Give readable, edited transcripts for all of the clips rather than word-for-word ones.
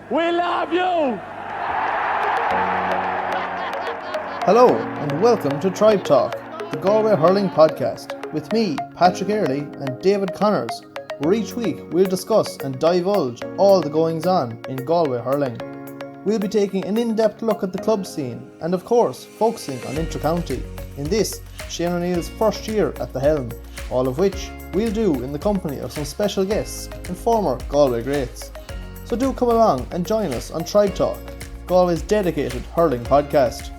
We love you! Hello and welcome to Tribe Talk, the Galway Hurling podcast, with me, Patrick Earley and David Connors, where each week we'll discuss and divulge all the goings-on in Galway Hurling. We'll be taking an in-depth look at the club scene and of course focusing on inter-county, in this, Shane O'Neill's first year at the helm, all of which we'll do in the company of some special guests and former Galway greats. So do come along and join us on Tribe Talk, Galway's dedicated hurling podcast.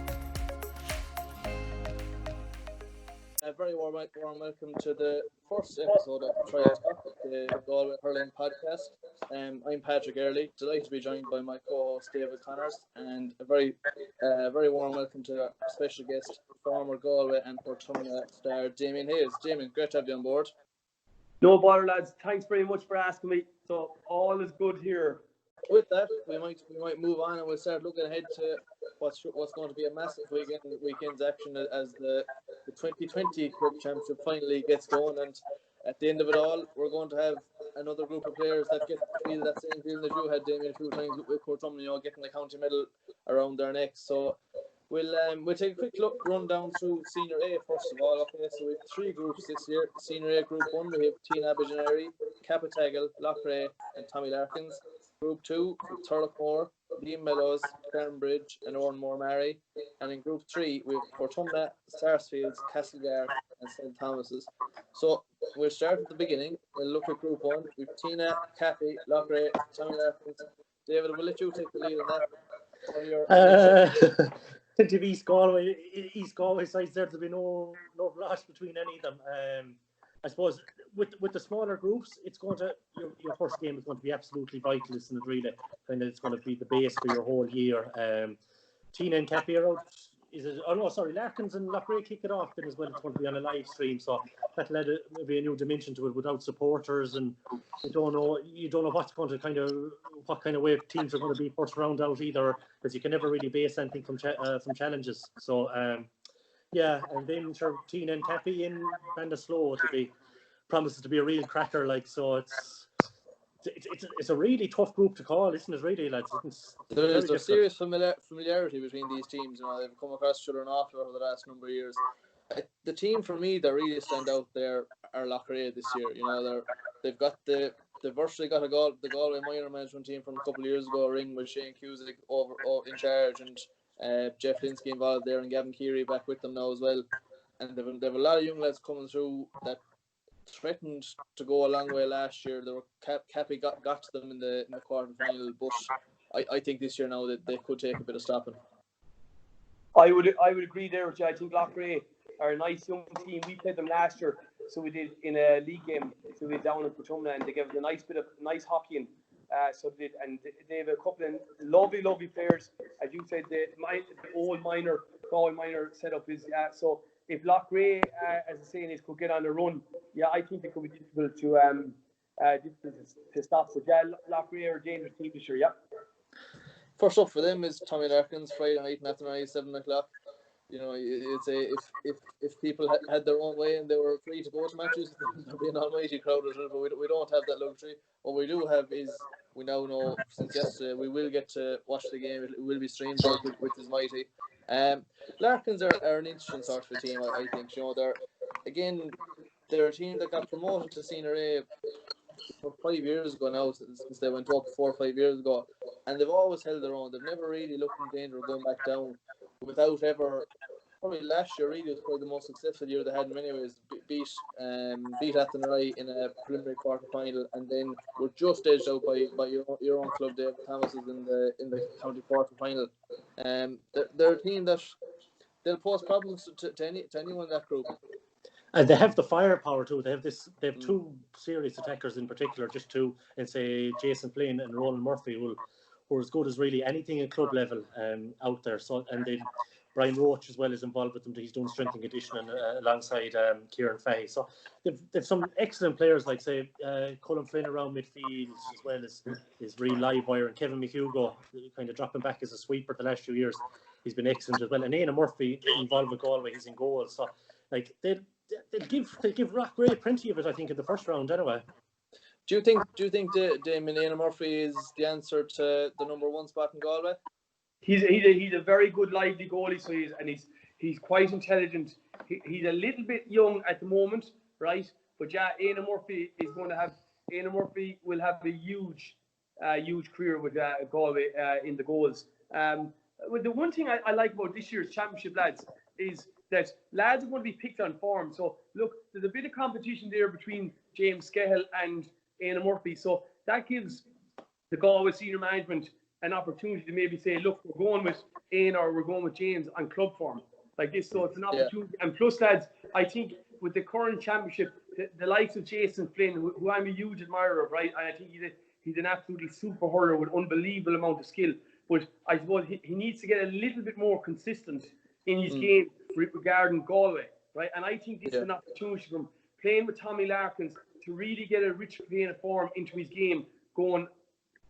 A very warm welcome to the first episode of Tribe Talk, the Galway Hurling podcast. I'm Patrick Earley, delighted to be joined by my co-host David Connors, and a very warm welcome to our special guest, former Galway and Portumna star Damien Hayes. Damien, great to have you on board. No bother, lads. Thanks very much for asking me. So all is good here. With that, we might move on and we'll start looking ahead to what's going to be a massive weekend's action as the 2020 Club Championship finally gets going, and at the end of it all, we're going to have another group of players that get to feel that same feeling that you had, Damien, a few times with Portumna, getting the county medal around their necks. So we'll take a quick run down through Senior A first of all. Okay, so we have three groups this year. Senior A Group 1, we have Tina Abijaneri, Capitagal, Loughrea and Tommy Larkins. Group 2, Thurlockmore, Liam Mellows, Cairnbridge and Oranmore Mary. And in Group 3, we have Portumna, Sarsfields, Castlegar and St. Thomas's. So we'll start at the beginning. We'll look at Group 1. We have Tina, Cappy, Loughrea, Tommy Larkins. David, we'll let you take the lead on that. To East Galway sides, there to be no clash between any of them. I suppose with the smaller groups, it's going to your first game is going to be absolutely vital, isn't it? Really, kind of it's going to be the base for your whole year. Tina and Cappy are out. Larkins and Loughrea kick it off then as well. It's going to be on a live stream, so that'll add maybe a new dimension to it without supporters, and you don't know what's going to what kind of way teams are going to be first round out either, because you can never really base anything from challenges. So yeah, and then sure Tina and Cappy in Bandaslow promises to be a real cracker. Like, so it's a really tough group to call, isn't it? Really, lads. There's a serious familiarity between these teams. They've come across each other an awful lot over the last number of years. The team for me that really stand out there are Loughrea this year. They've virtually got the Galway minor management team from a couple of years ago, ring with Shane Cusick over in charge, and Jeff Linsky involved there, and Gavin Keary back with them now as well. And they've a lot of young lads coming through that threatened to go a long way last year. They were Cappy got to them in the quarter final, but I think this year now that they could take a bit of stopping. I would agree there with you. I think Loughrea are a nice young team. We played them last year, so we did in a league game. So we down in Portumna, and they gave us a nice bit of nice hockey and they have a couple of lovely players. As you said, the old Galway minor setup is so. If Loughrea, as the saying is, could get on a run, yeah, I think it could be difficult to stop. But yeah, Loughrea are a dangerous team this year, yeah. First up for them is Tommy Larkins, Friday night and after 7 o'clock. It's if people had their own way and they were free to go to matches, there'd be an almighty crowd as well, but we don't have that luxury. What we do have is, we now know since yesterday, we will get to watch the game. It will be streamed with his mighty. Larkins are an interesting sort of a team, I think. They're a team that got promoted to Senior A for 5 years ago now, since they went up 4 or 5 years ago, and they've always held their own. They've never really looked in danger of going back down without ever. Probably last year really was probably the most successful year they had in many ways. Beat Athenry in a preliminary quarter final, and then were just edged out by your own club, David Thomas's, in the county quarter final. They're a team that they'll pose problems to anyone in that group. And they have the firepower too. They have two serious attackers in particular, just two, and say Jason Flynn and Roland Murphy who are as good as really anything at club level out there. So, and then Brian Roach as well is involved with them. He's doing strength and conditioning alongside Kieran Fahey. So they've some excellent players like say Colin Flynn around midfield, as well as real live wire, and Kevin McHugo kind of dropping back as a sweeper the last few years. He's been excellent as well. And Éanna Murphy involved with Galway, he's in goal. So like they'll give Loughrea plenty of it, I think, in the first round anyway. Do you think Damien Murphy is the answer to the number 1 spot in Galway? He's a very good lively goalie, so he's quite intelligent. He's a little bit young at the moment, right? But yeah, Murphy will have a huge career with Galway in the goals. Well, the one thing I like about this year's championship, lads, is that lads are going to be picked on form. So look, there's a bit of competition there between James Scahill and Éanna Murphy. So that gives the Galway senior management an opportunity to maybe say, look, we're going with Éanna or we're going with James on club form like this. So it's an opportunity. Yeah. And plus, lads, I think with the current championship, the likes of Jason Flynn, who I'm a huge admirer of, right? And I think he's an absolutely super hurler with unbelievable amount of skill. But I suppose he needs to get a little bit more consistent in his game regarding Galway, right? And I think this is an opportunity for him playing with Tommy Larkins to really get a rich vein of form into his game going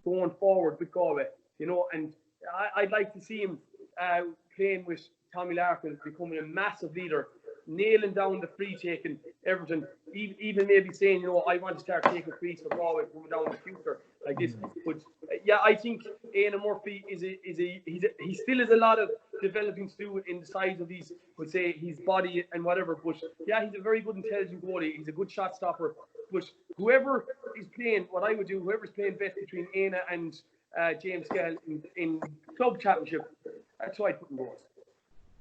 forward with Galway, and I'd like to see him playing with Tommy Larkins, becoming a massive leader, nailing down the free taking, everything, even maybe saying, I want to start taking frees for Galway coming down in the future like this. But yeah, I think Éanna Murphy he still has a lot of developing to do in the size of his body and whatever. But yeah, he's a very good, intelligent goalie. He's a good shot stopper. But whoever is playing, what I would do, whoever's playing best between Éanna and James Scahill in club championship, that's why I put in goals.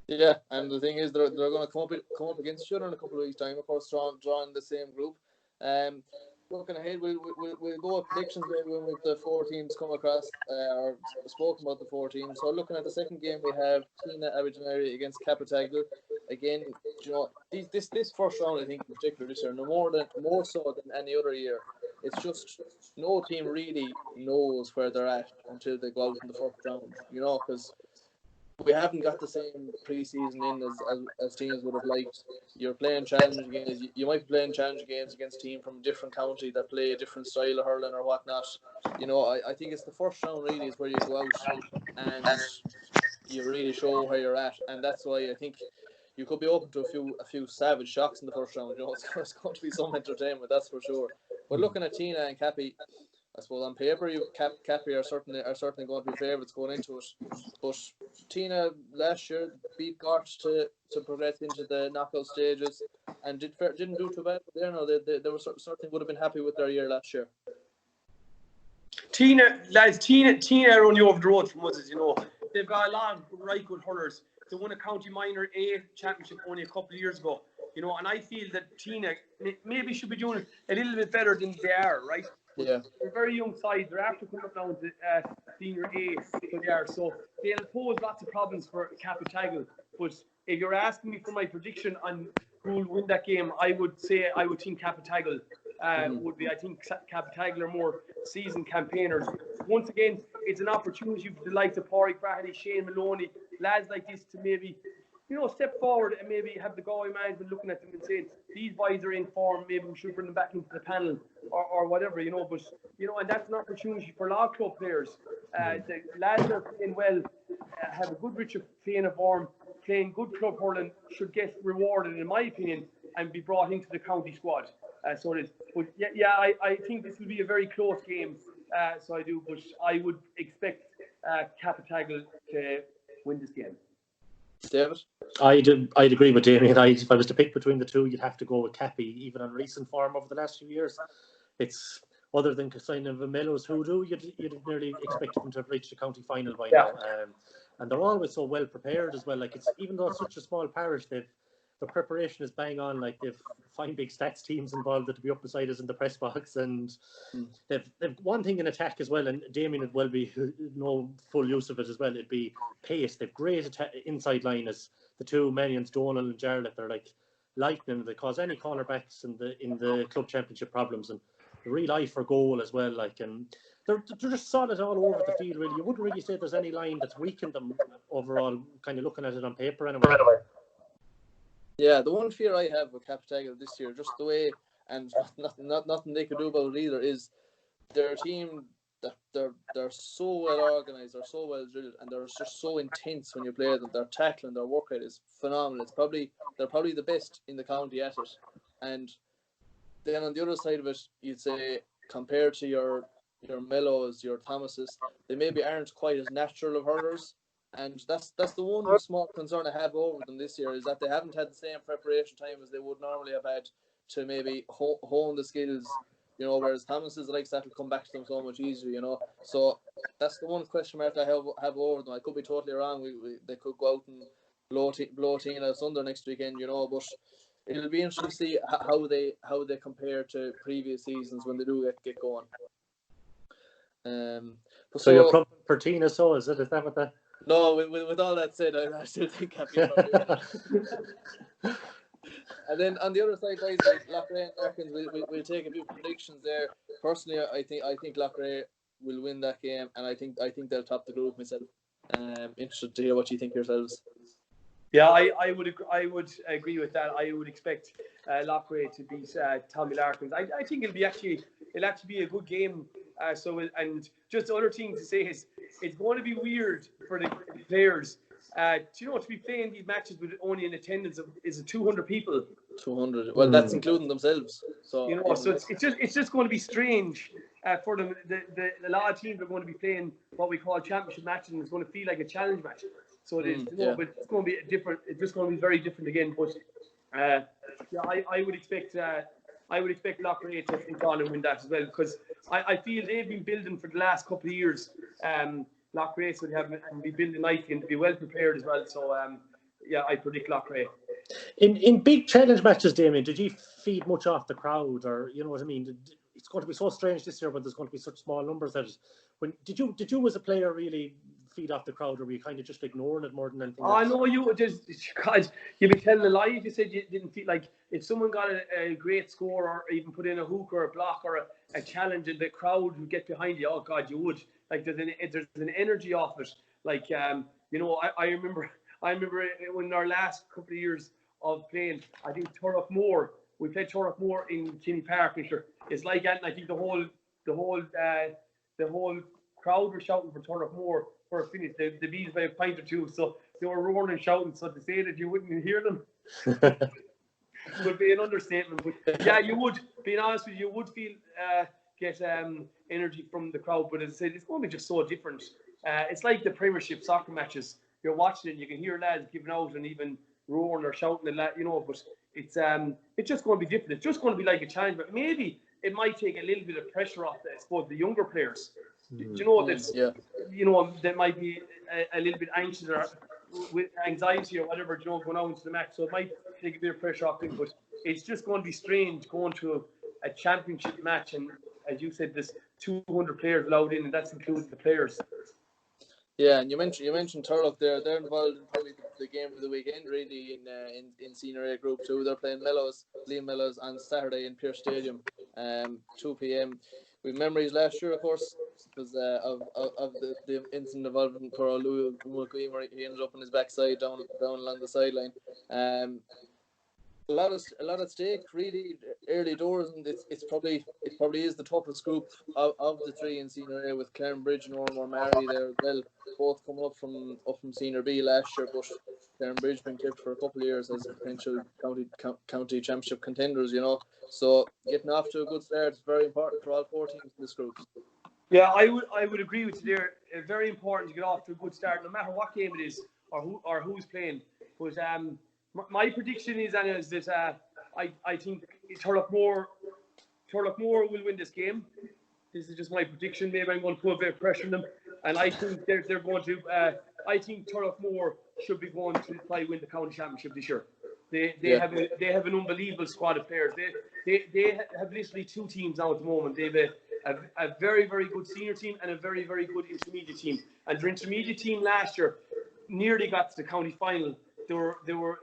Yeah, and the thing is, they're going to come up against each other in a couple of weeks' time. Of course, drawing the same group. Looking ahead, we'll go with predictions maybe when the 4 teams come across or spoken about the 4 teams. So looking at the second game, we have Tina Aberdeen against Capitagle. Again, this first round, I think in particular this year, more so than any other year, it's just no team really knows where they're at until they go out in the first round. Because we haven't got the same pre-season in as teams would have liked. You're playing challenge games. You might be playing challenge games against a team from a different county that play a different style of hurling or whatnot. I think it's the first round really is where you go out and you really show where you're at, and that's why I think you could be open to a few savage shocks in the first round. It's going to be some entertainment, that's for sure. But looking at Tina and Cappy, I suppose on paper, Cappy are certainly going to be favourites going into it. But Tina last year beat Gort to progress into the knockout stages and didn't do too bad. They were certainly would have been happy with their year last year. Tina are only over the road from us, as you know. They've got a lot of right good hurlers. They won a county minor A championship only a couple of years ago. And I feel that Tina maybe should be doing a little bit better than they are, right? Yeah. They're a very young side. They're after coming up down to senior A, so they are. So they'll pose lots of problems for Capitagle. But if you're asking me for my prediction on who will win that game, I would think Capitagle would be. I think Capitagle are more seasoned campaigners. Once again, it's an opportunity for the likes of Pádraig Brahady, Shane Maloney, lads like this to maybe step forward and maybe have the Galway management looking at them and saying, these boys are in form, maybe we should bring them back into the panel or whatever, but, and that's an opportunity for a lot of club players. The lads are playing well, have a good rich vein of form, playing good club hurling, should get rewarded, in my opinion, and be brought into the county squad. So it is. But I think this will be a very close game. So I do, but I would expect Capitagle to win this game. David? I'd agree with Damien. If I was to pick between the two, you'd have to go with Cappy, even on recent form over the last few years. It's other than signing of a Mellows hoodoo, you'd nearly expect them to have reached the county final by now. And they're always so well prepared as well. Like, it's even though it's such a small parish, the preparation is bang on. Like, they've 5 big stats teams involved that to be up beside us in the press box, and they've one thing in attack as well. And Damien would well be no full use of it as well. It'd be pace. They've great inside line as the two Mannions, Donal and Jarlath. They're like lightning. They cause any cornerbacks in the club championship problems, and the real eye for goal as well. Like, and they're just solid all over the field. Really, you wouldn't really say there's any line that's weakened them overall. Kind of looking at it on paper, anyway. Yeah, the one fear I have with Capitagle this year, just the way, and nothing they could do about it either, is their team. They're so well organised, they're so well drilled, and they're just so intense when you play them. Their tackling, their work rate is phenomenal. They're probably the best in the county at it. And then on the other side of it, you'd say compared to your Mellows, your Thomases, they maybe aren't quite as natural of hurlers. And that's the one small concern I have over them this year, is that they haven't had the same preparation time as they would normally have had to maybe hone the skills, whereas Thomas's likes that will come back to them so much easier, So that's the one question mark I have over them. I could be totally wrong. They could go out and blow team out Thunder next weekend, but it'll be interesting to see how they compare to previous seasons when they do get going. So you're plumping for Tina, so is that what the... No, with all that said, I still think Happy about it. And then on the other side, guys, like Loughrea and Larkins, we'll take a few predictions there. Personally, I think Loughrea will win that game, and I think they'll top the group myself. Interested to hear what you think yourselves. Yeah, I would agree with that. I would expect Loughrea to beat Tommy Larkins. I think it'll actually be a good game. And just the other thing to say is it's going to be weird for the players. To be playing these matches with only an attendance of 200 people. 200. Well, that's including themselves. So so it's just going to be strange for them. A lot of teams are going to be playing what we call championship matches, and it's going to feel like a challenge match. So it is. But it's going to be different. It's just going to be very different again. But I would expect Loughrea to take on and win that as well, because I feel they've been building for the last couple of years. Loughrea would have and be building nicely and to be well prepared as well. So I predict Loughrea. In big challenge matches, Damien, did you feed much off the crowd, or you know what I mean? It's going to be so strange this year, but there's going to be such small numbers that did you as a player really feed off the crowd, or were you kind of just ignoring it more than anything else? I know you you'd be telling a lie if you said you didn't feel like if someone got a great score or even put in a hook or a block or a challenge and the crowd would get behind you. Oh God, you would. Like there's an energy off it. Like I remember when our last couple of years of playing, I think we played Turlough in Kinney Park. And sure, it's like that. And I think the whole crowd were shouting for Turlough for a finish. The bees by a pint or two, so they were roaring and shouting. So to say that you wouldn't hear them would be an understatement. But yeah, you would. Being honest with you, you would feel get energy from the crowd. But as I said, it's going to be just so different. It's like the Premiership soccer matches. You're watching it, you can hear lads giving out and even roaring or shouting, but it's just going to be different. It's just going to be like a challenge, but maybe it might take a little bit of pressure off, I suppose, the younger players. That might be a little bit anxious or with anxiety or whatever, going out into the match. So it might take a bit of pressure off them, but it's just going to be strange going to a championship match, and as you said, there's 200 players allowed in, and that's including the players. Yeah, and you mentioned Turlough there. They're involved in probably the game of the weekend, really, in Senior A Group 2. They're playing Liam Mellows on Saturday in Pierce Stadium, 2 p.m. We have memories last year, of course, because of the incident involving poor old Louis McQueen, where he ended up on his backside down along the sideline. A lot at stake, really, early doors, and it probably is the toughest group of the three in Senior A, with Clarenbridge and Ormore Mary there as well, both coming up from Senior B last year, but Clarenbridge been tipped for a couple of years as potential county championship contenders, So getting off to a good start is very important for all four teams in this group. Yeah, I would agree with you there. Very important to get off to a good start, no matter what game it is or who's playing. But my prediction is that I think Turlough will win this game. This is just my prediction. Maybe I'm going to put a bit of pressure on them, and I think they're going to. I think Turlough should be going to probably win the county championship this year. They have an unbelievable squad of players. They have literally two teams now at the moment. They have a very, very good senior team and a very, very good intermediate team. And their intermediate team last year nearly got to the county final. They were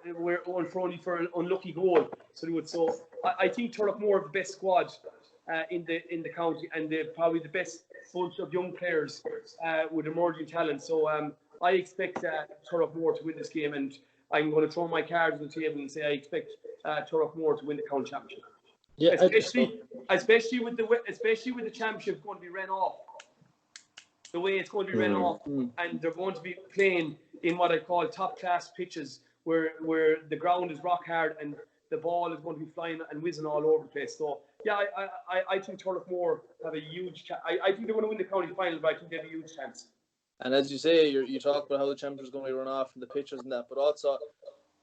on for only for an unlucky goal. So I think Turlough have the best squad in the county, and they're probably the best bunch of young players with emerging talent. So I expect Turlough to win this game, and I'm going to throw my cards on the table and say I expect Turlough to win the county championship. Yeah, especially with the championship going to be ran off. The way it's going to be ran off, and they're going to be playing in what I call top class pitches, where the ground is rock hard and the ball is going to be flying and whizzing all over the place. So Yeah, I think Turlough have a huge chance. I think they're going to win the county final, but I think they have a huge chance. And as you say, you talk about how the championship is going to be run off and the pitches and that, but also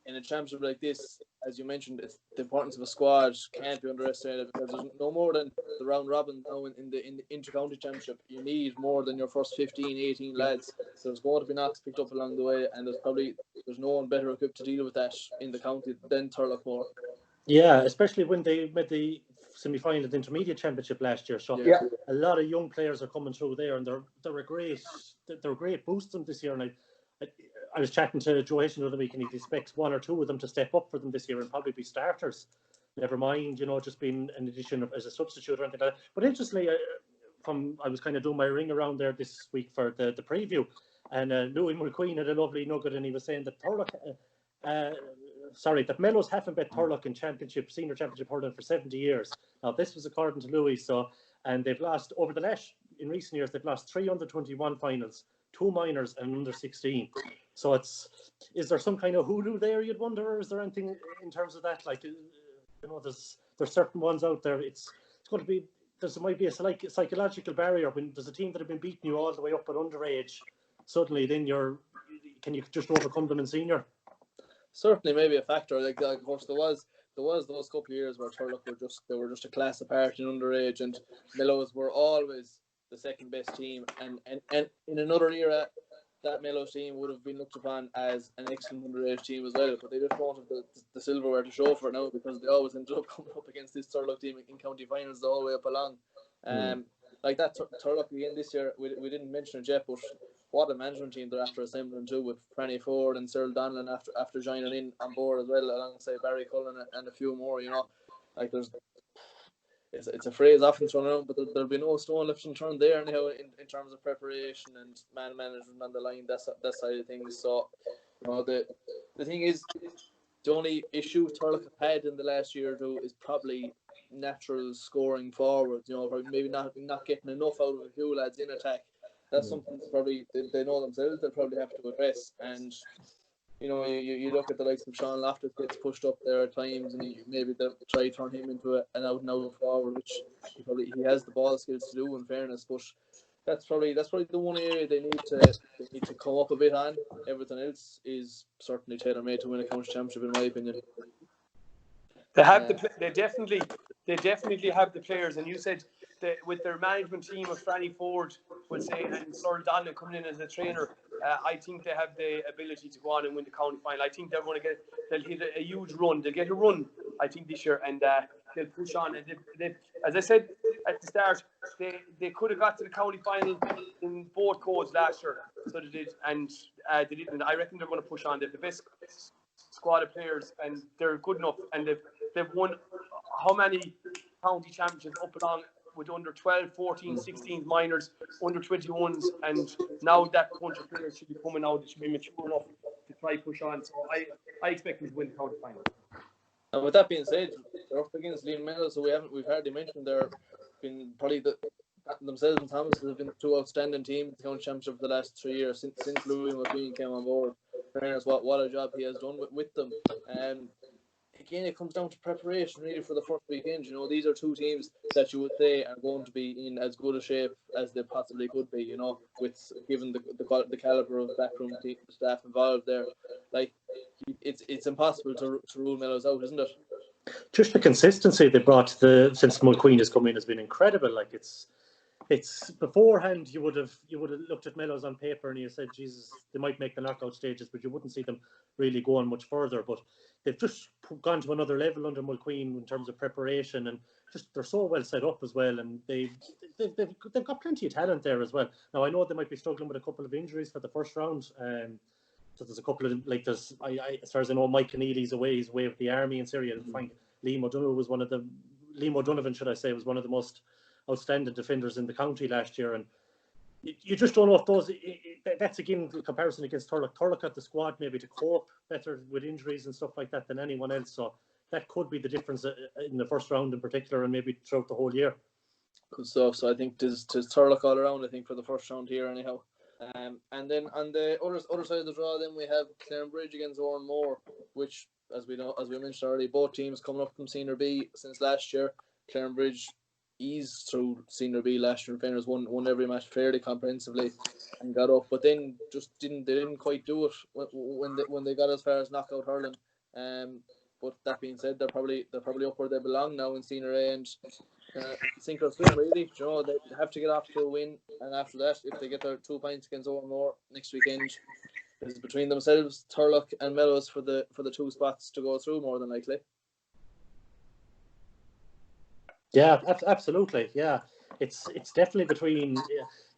in a championship like this, as you mentioned, it's the importance of a squad can't be underestimated, because there's no more than the round robin now in the inter-county championship. You need more than your first 15, 18 lads. So there's going to be knocks picked up along the way, and there's no one better equipped to deal with that in the county than Turlough. Yeah, especially when they made the semi-final of the intermediate championship last year. So Yeah. a lot of young players are coming through there, and they're a great boost them this year. And I was chatting to Joe Hitchen the other week, and he expects one or two of them to step up for them this year and probably be starters. Never mind, just being an addition as a substitute or anything like that. But interestingly, I was kind of doing my ring around there this week for the preview, and Louis McQueen had a lovely nugget, and he was saying that that Mellows haven't bet Turlough in senior championship hurling for 70 years. Now, this was according to Louis, and they've lost in recent years, they've lost 3 under-21 finals, 2 minors and under 16. So is there some kind of hoodoo there, you'd wonder, or is there anything in terms of that? Like, there's certain ones out there. It's going to be, there might be a psychological barrier when there's a team that have been beating you all the way up at underage. Suddenly, then can you just overcome them in senior? Certainly, maybe a factor. Like of course, there was those couple of years where Turlough were just a class apart in underage, and Mellows were always the second best team. And in another era, that Mellows team would have been looked upon as an excellent underage team as well. But they just don't have the silverware to show for it now, because they always ended up coming up against this Turlough team in county finals the whole way up along. Like that Turlough again this year, we didn't mention it yet, but what a management team they're after assembling too, with Franny Ford and Cyril Donlan after joining in on board as well, alongside Barry Cullen and a few more. Like it's a phrase often thrown around, but there'll be no stone left unturned there anyhow in terms of preparation and man management on the line, that side of things. So the thing is, the only issue Turlough have had in the last year or two is probably natural scoring forward. Maybe not getting enough out of a few lads in attack. That's something that probably they know themselves they'll probably have to address. And you look at the likes of Sean Loftus gets pushed up there at times, and maybe they'll try to turn him into an out and out forward, which he has the ball skills to do, in fairness. But that's probably the one area they need to come up a bit on. Everything else is certainly tailor made to win a county championship, in my opinion. They have they definitely have the players, and you said that with their management team of Franny Ford, and Cyril Donlan coming in as a trainer, I think they have the ability to go on and win the county final. I think they'll hit a huge run. They'll get a run, I think, this year, and they'll push on. And they, as I said at the start, they could have got to the county final in both codes last year, so they did, and they didn't. I reckon they're going to push on. They have the best squad of players, and they're good enough, and they've won how many county championships up along with under 12, 14, 16 minors, under 21s, and now that bunch of players should be coming out. They should be mature enough to try push on. So I expect them to win the county final. And with that being said, they're up against Liam Mellows, so we've hardly mentioned they're been probably themselves and Thomas have been 2 outstanding teams in the county championship for the last 3 years since Louis McQueen came on board. Fairness, what a job he has done with them. Again, it comes down to preparation really for the first weekend. These are 2 teams that you would say are going to be in as good a shape as they possibly could be, with given the caliber of backroom team staff involved there. Like, it's impossible to rule Mellows out, isn't it? Just the consistency they brought since McQueen has come in has been incredible. Like, it's beforehand you would have looked at Mellows on paper and you said, Jesus, they might make the knockout stages, but you wouldn't see them really going much further. But they've just gone to another level under McQueen in terms of preparation, and just they're so well set up as well, and they've got plenty of talent there as well. Now, I know they might be struggling with a couple of injuries for the first round. So there's a couple of, like, as far as I know, Mike Keneally's away. He's away with the army in Syria. I think Liam O'Donovan, should I say, was one of the most outstanding defenders in the county last year, and you just don't know if those. That's again the comparison against Turlough. Turlough got the squad maybe to cope better with injuries and stuff like that than anyone else. So that could be the difference in the first round in particular, and maybe throughout the whole year. Good stuff. So I think there's Turlough all around, I think, for the first round here anyhow. And then on the other side of the draw, then we have Clarenbridge against Oranmore, which, as we mentioned already, both teams coming up from Senior B since last year. Clarenbridge eased through Senior B last year. In fairness, won every match fairly comprehensively and got up, but then they didn't quite do it when they got as far as knockout hurling. But that being said, they're probably up where they belong now in Senior A, and sink or swim really. You know, they have to get off to a win, and after that, if they get their 2 points against Owenmore next weekend, it's between themselves, Turlock and Mellows for the 2 spots to go through more than likely. Yeah, absolutely. Yeah, it's definitely between.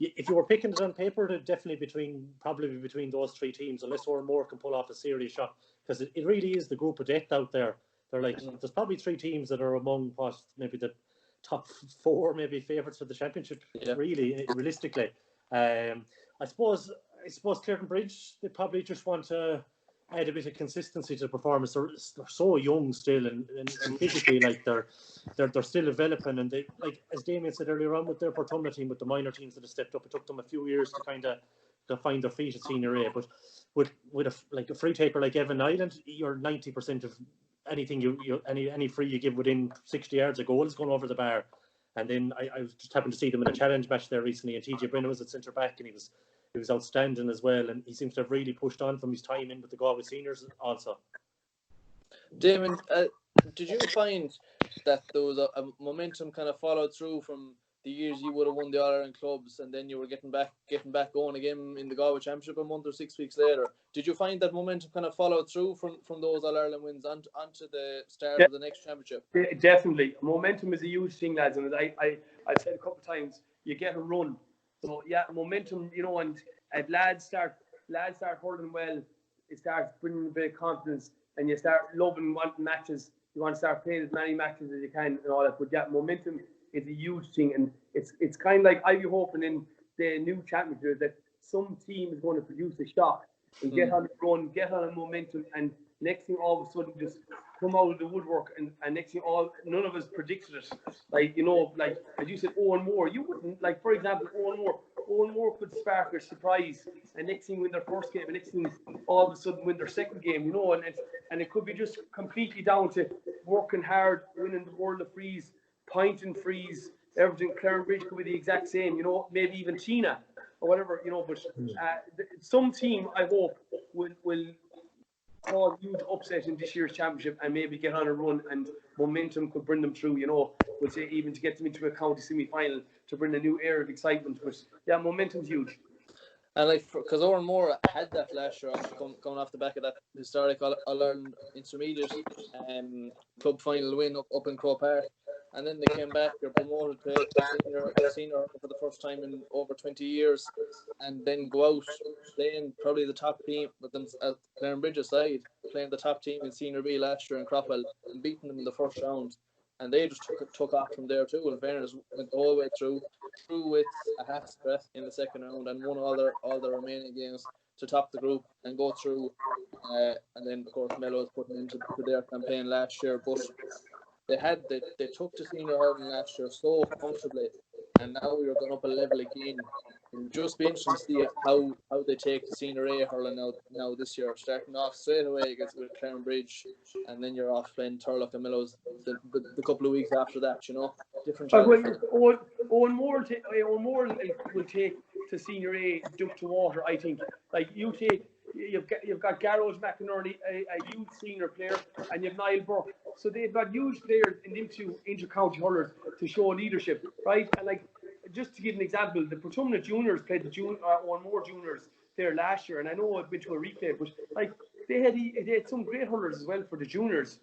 If you were picking it on paper, it'd definitely probably between those 3 teams, unless Owenmore can pull off a serious shot, because it really is the group of death out there. They're like there's probably 3 teams that are among maybe the top 4 maybe favourites for the championship. Yeah. Really, realistically, I suppose Clarenbridge, they probably just want to add a bit of consistency to the performance. They're so young still, and physically, like they're still developing, and they, like as Damien said earlier on with their Portumna team, with the minor teams that have stepped up, it took them a few years to kind of find their feet at Senior A. But with a free taker like Evan Island, you're 90% of anything any free you give within 60 yards a goal is going over the bar. And then I just happened to see them in a challenge match there recently, and TJ Brennan was at centre back, and he was outstanding as well, and he seems to have really pushed on from his time in with the Galway seniors also. Damon, did you find that there was a momentum kind of followed through from the years you would have won the All-Ireland clubs, and then you were getting back going again in the Galway Championship a month or 6 weeks later? Did you find that momentum kind of followed through from those All-Ireland wins onto the start of the next championship? Definitely. Momentum is a huge thing, lads, and I've said a couple of times, you get a run. So yeah, momentum, you know, and lads start hurling well, it starts bringing a bit of confidence, and you start loving wanting matches. You want to start playing as many matches as you can and all that. But yeah, momentum is a huge thing, and it's kind of like I'd be hoping in the new championship that some team is going to produce a shock and get on a run, get on a momentum, and next thing all of a sudden just come out of the woodwork, and next thing none of us predicted it. Like, you know, like as you said, Owenmore, you wouldn't, like for example, Owenmore could spark a surprise, and next thing win their first game, and next thing all of a sudden win their second game, you know, and it could be just completely down to working hard, winning the World of Freeze, point and freeze, everything. Clarenbridge could be the exact same, you know, maybe even Tina or whatever, you know, but some team I hope will cause huge upset in this year's championship and maybe get on a run, and momentum could bring them through, you know, we'll say even to get them into a county semi-final to bring a new air of excitement. But yeah, momentum's huge. And like, because Owenmore had that last year, coming off the back of that historic All-Ireland intermediate club final win up in Croke Park, and then they came back, they're promoted to senior for the first time in over 20 years, and then go out playing probably the top team with them at Clarenbridge aside, playing the top team in Senior B last year in Cropwell and beating them in the first round. And they just took off from there too. In fairness, went the whole way through with a hat's breadth in the second round, and won all their remaining games to top the group and go through. And then of course Mellows putting into their campaign last year, but they took to senior hurling last year so comfortably, and now you're going up a level again. It'll just be interesting to see how they take the Senior A hurling now this year, starting off straight away against Clarenbridge, and then you're off playing Turlock and Mellows the couple of weeks after that, you know. Different challenge. Owenmore will take to Senior A duck to water, I think. Like you've got Garrod McInerney, a youth senior player, and you've Niall Burke. So they've got huge players in them two inter-county hurlers to show leadership, right? And like, just to give an example, the Portumna juniors played the Owenmore juniors there last year, and I know I've been to a replay, but like they had some great hurlers as well for the juniors,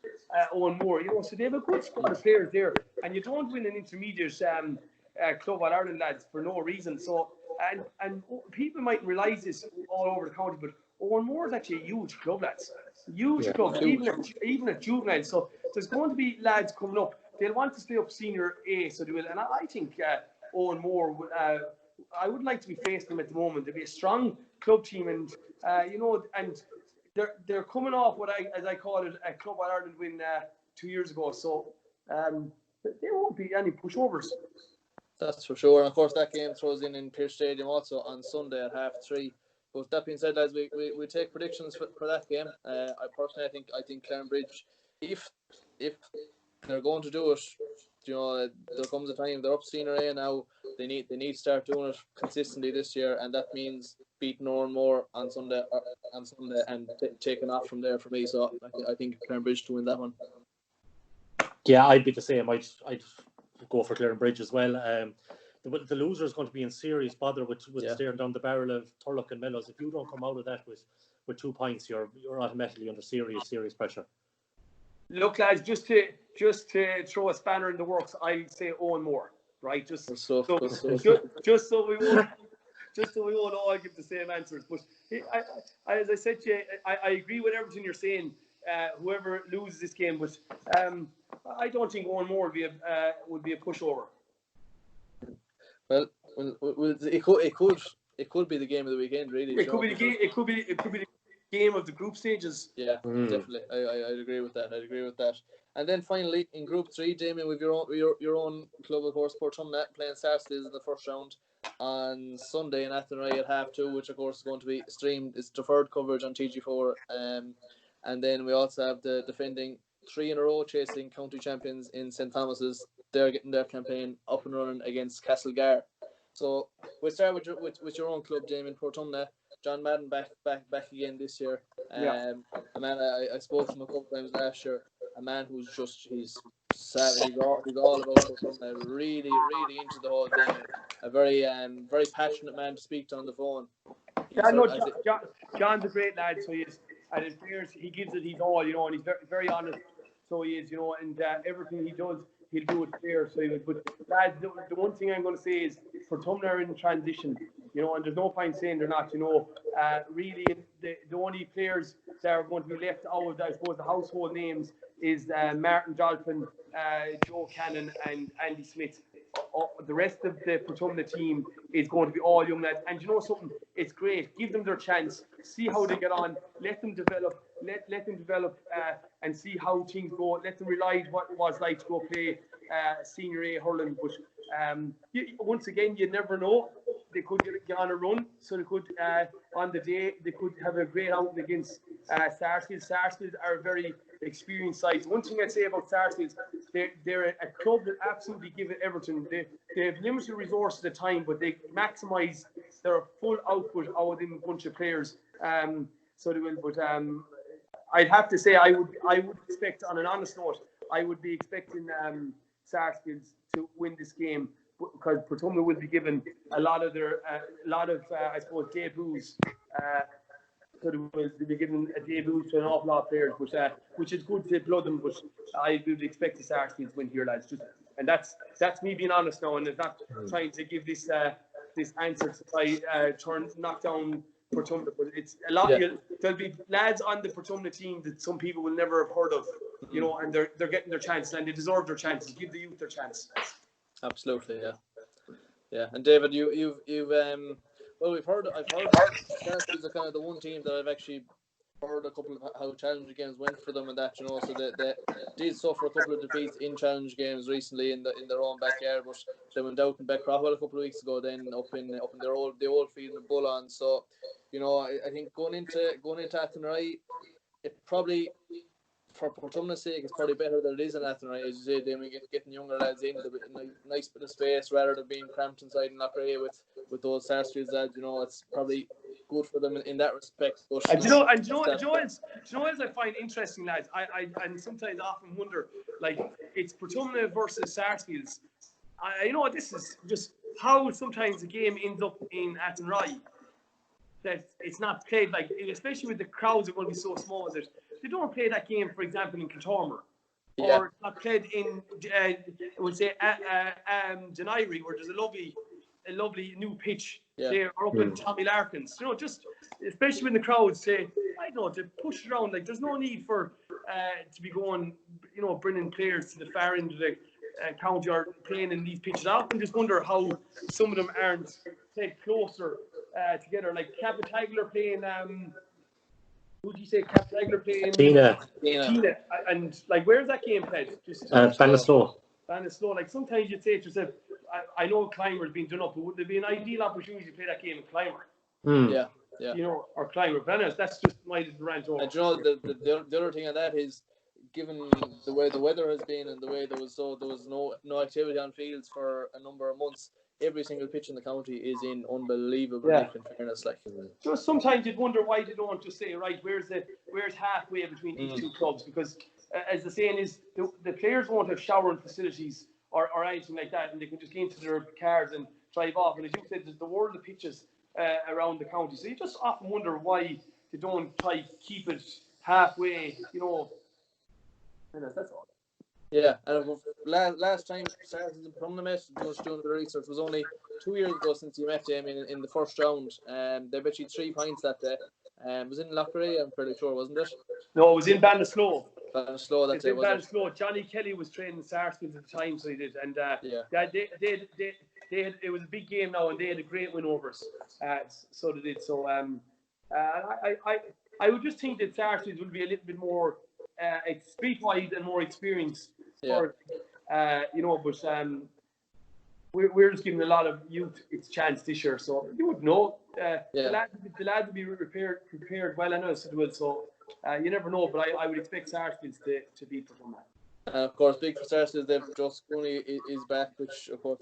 Owenmore, you know. So they have a good squad of players there, and you don't win an intermediate club at Ireland, lads, for no reason. So and people might realise this all over the county, but Owenmore is actually a huge club, lads. Huge club, even at juvenile. So there's going to be lads coming up. They'll want to stay up Senior A, so they will. And I think Owenmore, I would like to be facing them at the moment. They'll be a strong club team, and you know, and they're coming off what I call it, a Club of Ireland win 2 years ago. So there won't be any pushovers. That's for sure. And of course, that game throws in Pearse Stadium also on Sunday at 3:30. But that being said, lads, we take predictions for that game. I personally, I think Clarenbridge, if they're going to do it, there comes a time they're up senior A now. They need to start doing it consistently this year, and that means beating more on Sunday and taking off from there for me. So I think Clarenbridge to win that one. Yeah, I'd be the same. I'd go for Clarenbridge as well. The loser is going to be in serious bother with staring down the barrel of Thurlock and Mellows. If you don't come out of that with 2 points, you're automatically under serious pressure. Look, lads, just to throw a spanner in the works, I'd say Owen Moore, right? Just so we won't all give the same answers. But as I said to you, I agree with everything you're saying. Whoever loses this game, but I don't think Owen Moore would be a pushover. Well, it could be the game of the weekend, really. It could be the game of the group stages. Yeah, definitely. I'd agree with that. And then finally, in Group 3, Damien, with your own club, of course, Portumna playing Sarsfields in the first round on Sunday in Athenry at 2:30, which of course is going to be streamed. It's deferred coverage on TG4. And then we also have the defending 3 in a row chasing county champions in St Thomas's. They're getting their campaign up and running against Castlegar. So we'll start with your own club, Damien, Portumna. John Madden back again this year. A man I spoke to him a couple of times last year. A man who's he's savage. He's all about Portumna. Really into the whole thing. A very passionate man to speak to on the phone. John's a great lad. So he is, and in fairness, he gives it his all, and he's very, very honest. So he is, and everything he does, he'll do it fair. So but lads, the one thing I'm going to say is Portumna are in transition, and there's no point saying they're not. Really, the only players that are going to be left out of, I suppose, the household names is Martin Dolphin, Joe Cannon, and Andy Smith. The rest of the Portumna team is going to be all young lads. And you know something? It's great. Give them their chance. See how they get on. Let them develop. Let them develop and see how things go. Let them realize what it was like to go play Senior A hurling. But once again, you never know. They could get on a run. So they could, on the day, they could have a great outing against Sarsfields. Sarsfields are a very experienced side. One thing I'd say about Sarsfields, they're a club that absolutely give it everything. They have limited resources at the time, but they maximise their full output out of a bunch of players. So they will. But I'd have to say I would expect, on an honest note, I would be expecting Sarsfields to win this game, because Portumna will be given a lot of their I suppose debuts. So they'll be given a debut to an awful lot of players, which is good to blood them. But I would expect the Sarsfields to win here, lads. And that's me being honest now, and it's not trying to give this answer to try knock down Portumna. But it's a lot. Yeah. There'll be lads on the Portumna team that some people will never have heard of, and they're getting their chance, and they deserve their chances. Give the youth their chance. Absolutely, yeah. And David, you've I've heard Sarsfields are kind of the one team that I've actually heard a couple of how challenge games went for them and that, so they did suffer a couple of defeats in challenge games recently in their own backyard, but they went out in Beckcroft a couple of weeks ago, then up in their old field in Bullon. So I think going into Athenry, it probably, for Portumna's sake, it's probably better that it is in Athenry, as you say. Then we getting younger lads in a nice bit of space rather than being cramped inside in Loughrea with those Sarsfields lads. It's probably good for them in that respect. But you know what I find interesting, lads? I sometimes often wonder, like, it's Portumna versus Sarsfields. This is just how sometimes the game ends up in Athenry. That it's not played, like, especially with the crowds are going to be so small. They don't play that game, for example, in Kiltormer, or it's not played in, we'll say, Denairy, where there's a lovely new pitch there, or up in Tommy Larkin's. Just especially when the crowds say, to push it around. Like, there's no need for to be going, bringing players to the far end of the county or playing in these pitches. I often just wonder how some of them aren't played closer together. Like Capitagler playing. Who do you say Capitagler playing? Tina. And like, where's that game played? Just Bannistow. Like, sometimes you'd say to yourself, I know Clymer's been done up, but would there be an ideal opportunity to play that game in Clymer? Yeah. Or Clymer. But anyways, that's just my little rant over. And the other thing on that is given the way the weather has been and the way there was no activity on fields for a number of months, every single pitch in the county is in unbelievable nick, in fairness. Like, just sometimes you'd wonder why they don't just say, right, where's halfway between these two clubs, because as the saying is, the players won't have showering facilities or anything like that, and they can just get into their cars and drive off. And as you said, there's the world of pitches around the county, so you just often wonder why they don't try to keep it halfway, that's all. Yeah, and last time Saracens from the Met was doing the research, was only 2 years ago since you met Damien in the first round. They bet you 3 points that day. It was in Lochray, I'm pretty sure, wasn't it? No, it was in Ballinasloe. Ballinasloe that day, was it? Johnny Kelly was training Sarsfields at the time, so he did, and they had, it was a big game now, and they had a great win over us. So they did. So I would just think that Sarsfields will be a little bit more speed-wise and more experienced. But we're just giving a lot of youth its chance this year, so you would know. The lads will be prepared well enough to do it, so you never know, but I would expect Sarsfields to beat them. Of course, big for Sarsfields, Joe Scooney is back, which of course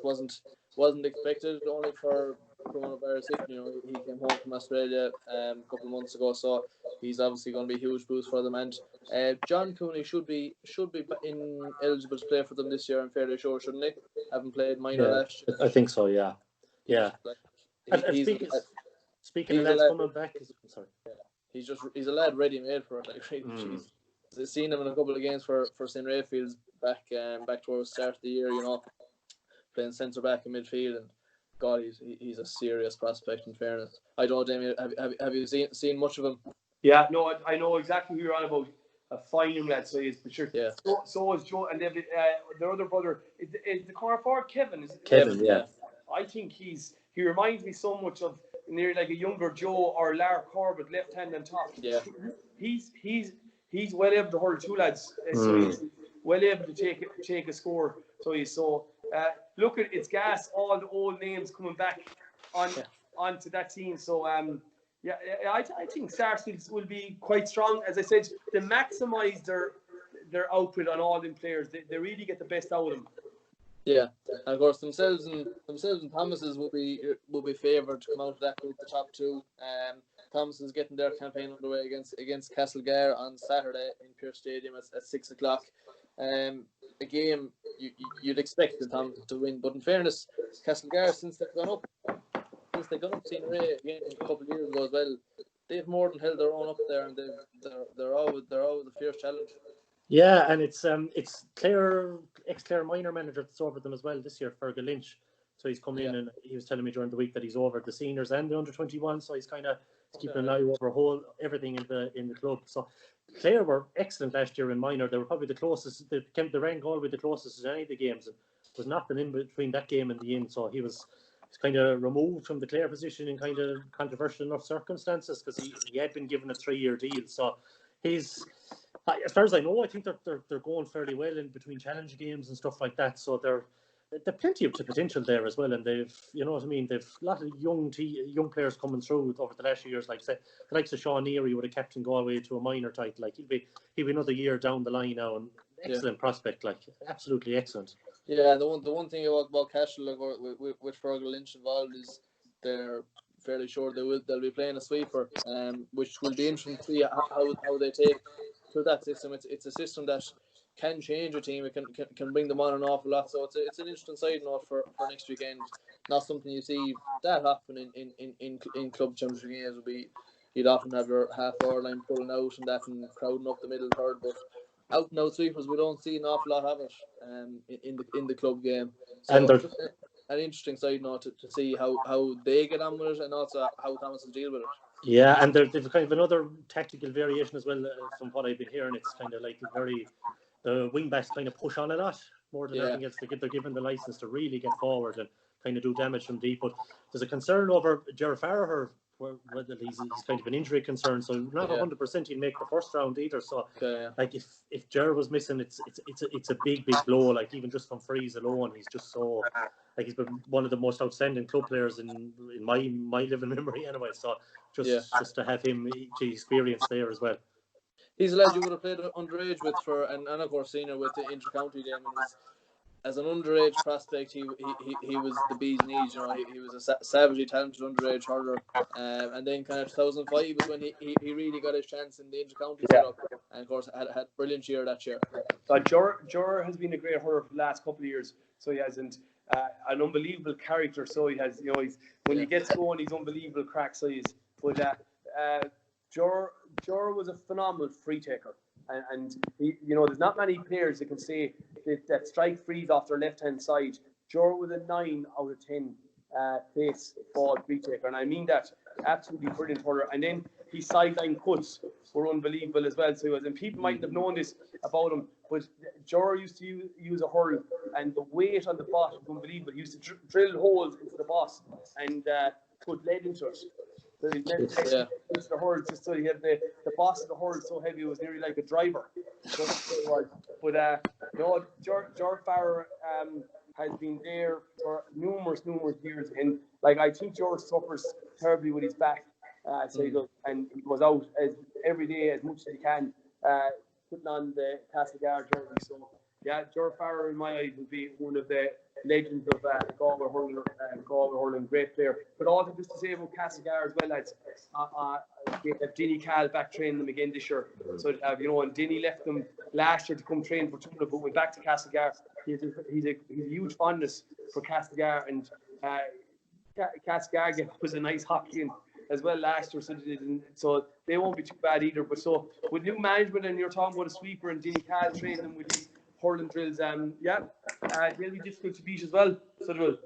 wasn't expected, only for coronavirus. He came home from Australia a couple of months ago, so he's obviously going to be a huge boost for them. And John Cooney should be eligible to play for them this year. I'm fairly sure, shouldn't he? Haven't played minor last year. I think so. Yeah. Speaking of lads coming back, sorry. Yeah. He's a lad ready made for it. Like, I've seen him in a couple of games for St. Raphael's back towards the start of the year. Playing centre back in midfield, and God, he's a serious prospect. In fairness, I don't know, Damien, have you seen much of him? Yeah, no, I know exactly who you're on about. A fine young lad, so he is for sure. Yeah. So is Joe, and their other brother is the corner forward Kevin. Is it Kevin? Yeah. I think he reminds me so much of nearly like a younger Joe or Lara Corbett, left hand on top. Yeah. He's well able to hold 2 lads. So he's well able to take a score. So look at it's gas. All the old names coming back onto that team. So I think Sarsfields will be quite strong. As I said, they maximise their output on all them players. They really get the best out of them. Yeah, and of course themselves and Thomas's will be favoured to come out of that group, the top 2. Thomas is getting their campaign underway against Castlegar on Saturday in Pearse Stadium at 6 o'clock. A game you'd expect the Thomas to win, but in fairness, Castlegar, since they've gone up St. Ray again a couple of years ago as well, they've more than held their own up there, and they're always a fierce challenge. Yeah, and it's ex-Clare minor manager that's over them as well this year, Fergal Lynch. So he's come in, and he was telling me during the week that he's over the seniors and the under-21. So he's kind of keeping an eye over everything in the club. So Clare were excellent last year in minor. They were probably the closest. They ran Galway the closest in any of the games. And there was nothing in between that game and the end. So he's kind of removed from the Clare position in kind of controversial enough circumstances, because he had been given a 3-year deal. So he's, as far as I know, I think they're going fairly well in between challenge games and stuff like that. So they're plenty of potential there as well, and they've, you know what I mean, they've a lot of young players coming through over the last years. Like the likes of Sean Neary would have captained Galway to a minor title. Like he'll be another year down the line now, and excellent prospect, like absolutely excellent. Yeah, the one thing about Cashel, like, with Fergal Lynch involved, is they're fairly sure they'll be playing a sweeper, which will be interesting to see how they take to that system. It's a system that can change a team. It can bring them on an awful lot. So it's an interesting side note for next weekend. Not something you see that often in club championship games. You'd often have your half-hour line pulling out and that, and crowding up the middle third. But out and out sweepers, we don't see an awful lot of it in the club game. So and just an interesting side note to see how they get on with it, and also how Thomas will deal with it. Yeah, and they've kind of another tactical variation as well from what I've been hearing. It's kind of like the wing backs kind of push on a lot more than anything else. They're given the license to really get forward and kind of do damage from deep. But there's a concern over Gerard Farragher, whether he's kind of an injury concern, so not 100% he'll make the first round either. So like if Gerard was missing, it's a big blow. Like even just from frees alone, he's just so, like, he's been one of the most outstanding club players in my living memory anyway. So just to have him to experience there as well. He's a lad you would have played underage with and of course senior with the inter-county game. And as an underage prospect, he was the bee's knees. You know, he was a savagely talented underage hurler. And then kind of 2005 was when he really got his chance in the inter-county setup. And of course had brilliant year that year. Jor has been a great hurler for the last couple of years. So he hasn't an unbelievable character. So he has, you know, when he gets going, he's unbelievable crack. So but Jor was a phenomenal free taker. And he, you know, there's not many players that can say that strike frees off their left-hand side. Jor was a 9 out of 10 pace ball free taker. And I mean that, absolutely brilliant hurler. And then his sideline cuts were unbelievable as well. So he was, and people mightn't have known this about him, but Jor used to use a hurl, and the weight on the boss was unbelievable. He used to drill holes into the boss and put lead into it. So he never into the hurl, just so he had the boss of the hurl so heavy it was nearly like a driver. So it was. But no, George Farrer has been there for numerous years, and like I think George suffers terribly with his back. So he does, and he goes out every day as much as he can, putting on the Castlegar jersey. So yeah, George Farrer in my eyes would be one of the legends of Galway hurling, great player. But also just to say about Castlegar as well, lads, they have Dinny Cal back training them again this year. So you know, and Dinny left them last year to come train for Tula, but went back to Castlegar. He's a huge fondness for Castlegar, and Castlegar was a nice hockey in as well last year, so they won't be too bad either. But so with new management, and you're talking about a sweeper and Dinny Cal training them with these hurling drills, they'll be difficult to beat as well. So they will.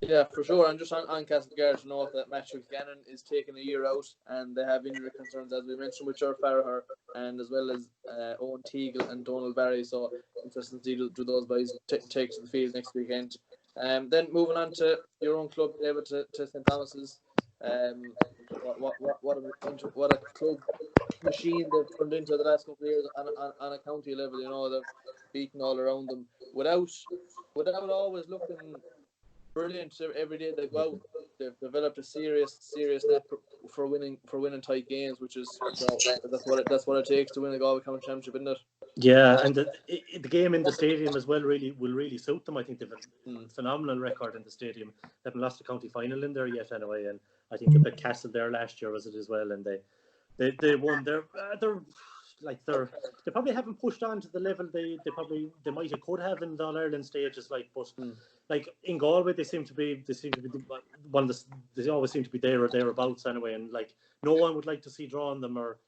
Yeah, for sure. And just on Castlegar to note that Matthew Gannon is taking a year out, and they have injury concerns, as we mentioned, with George Farrer, and as well as Owen Teagle and Donald Barry. So interesting to see do those guys take to the field next weekend. Then moving on to your own club, David, to St. Thomas's. What a club machine they've turned into the last couple of years on a county level. You know, they've beaten all around them without always looking brilliant every day they go out. They've developed a serious net for winning tight games, which is that's what it takes to win a Galway County Championship, isn't it? Yeah, and the game in the stadium as well will really suit them. I think they've a phenomenal record in the stadium. They haven't lost a county final in there yet anyway, and I think they beat Castle there last year was it as well, and they won. They probably haven't pushed on to the level they might have could have in the All-Ireland stages, but like in Galway they seem to be one of they always seem to be there or thereabouts anyway, and like no one would like to see drawing them, or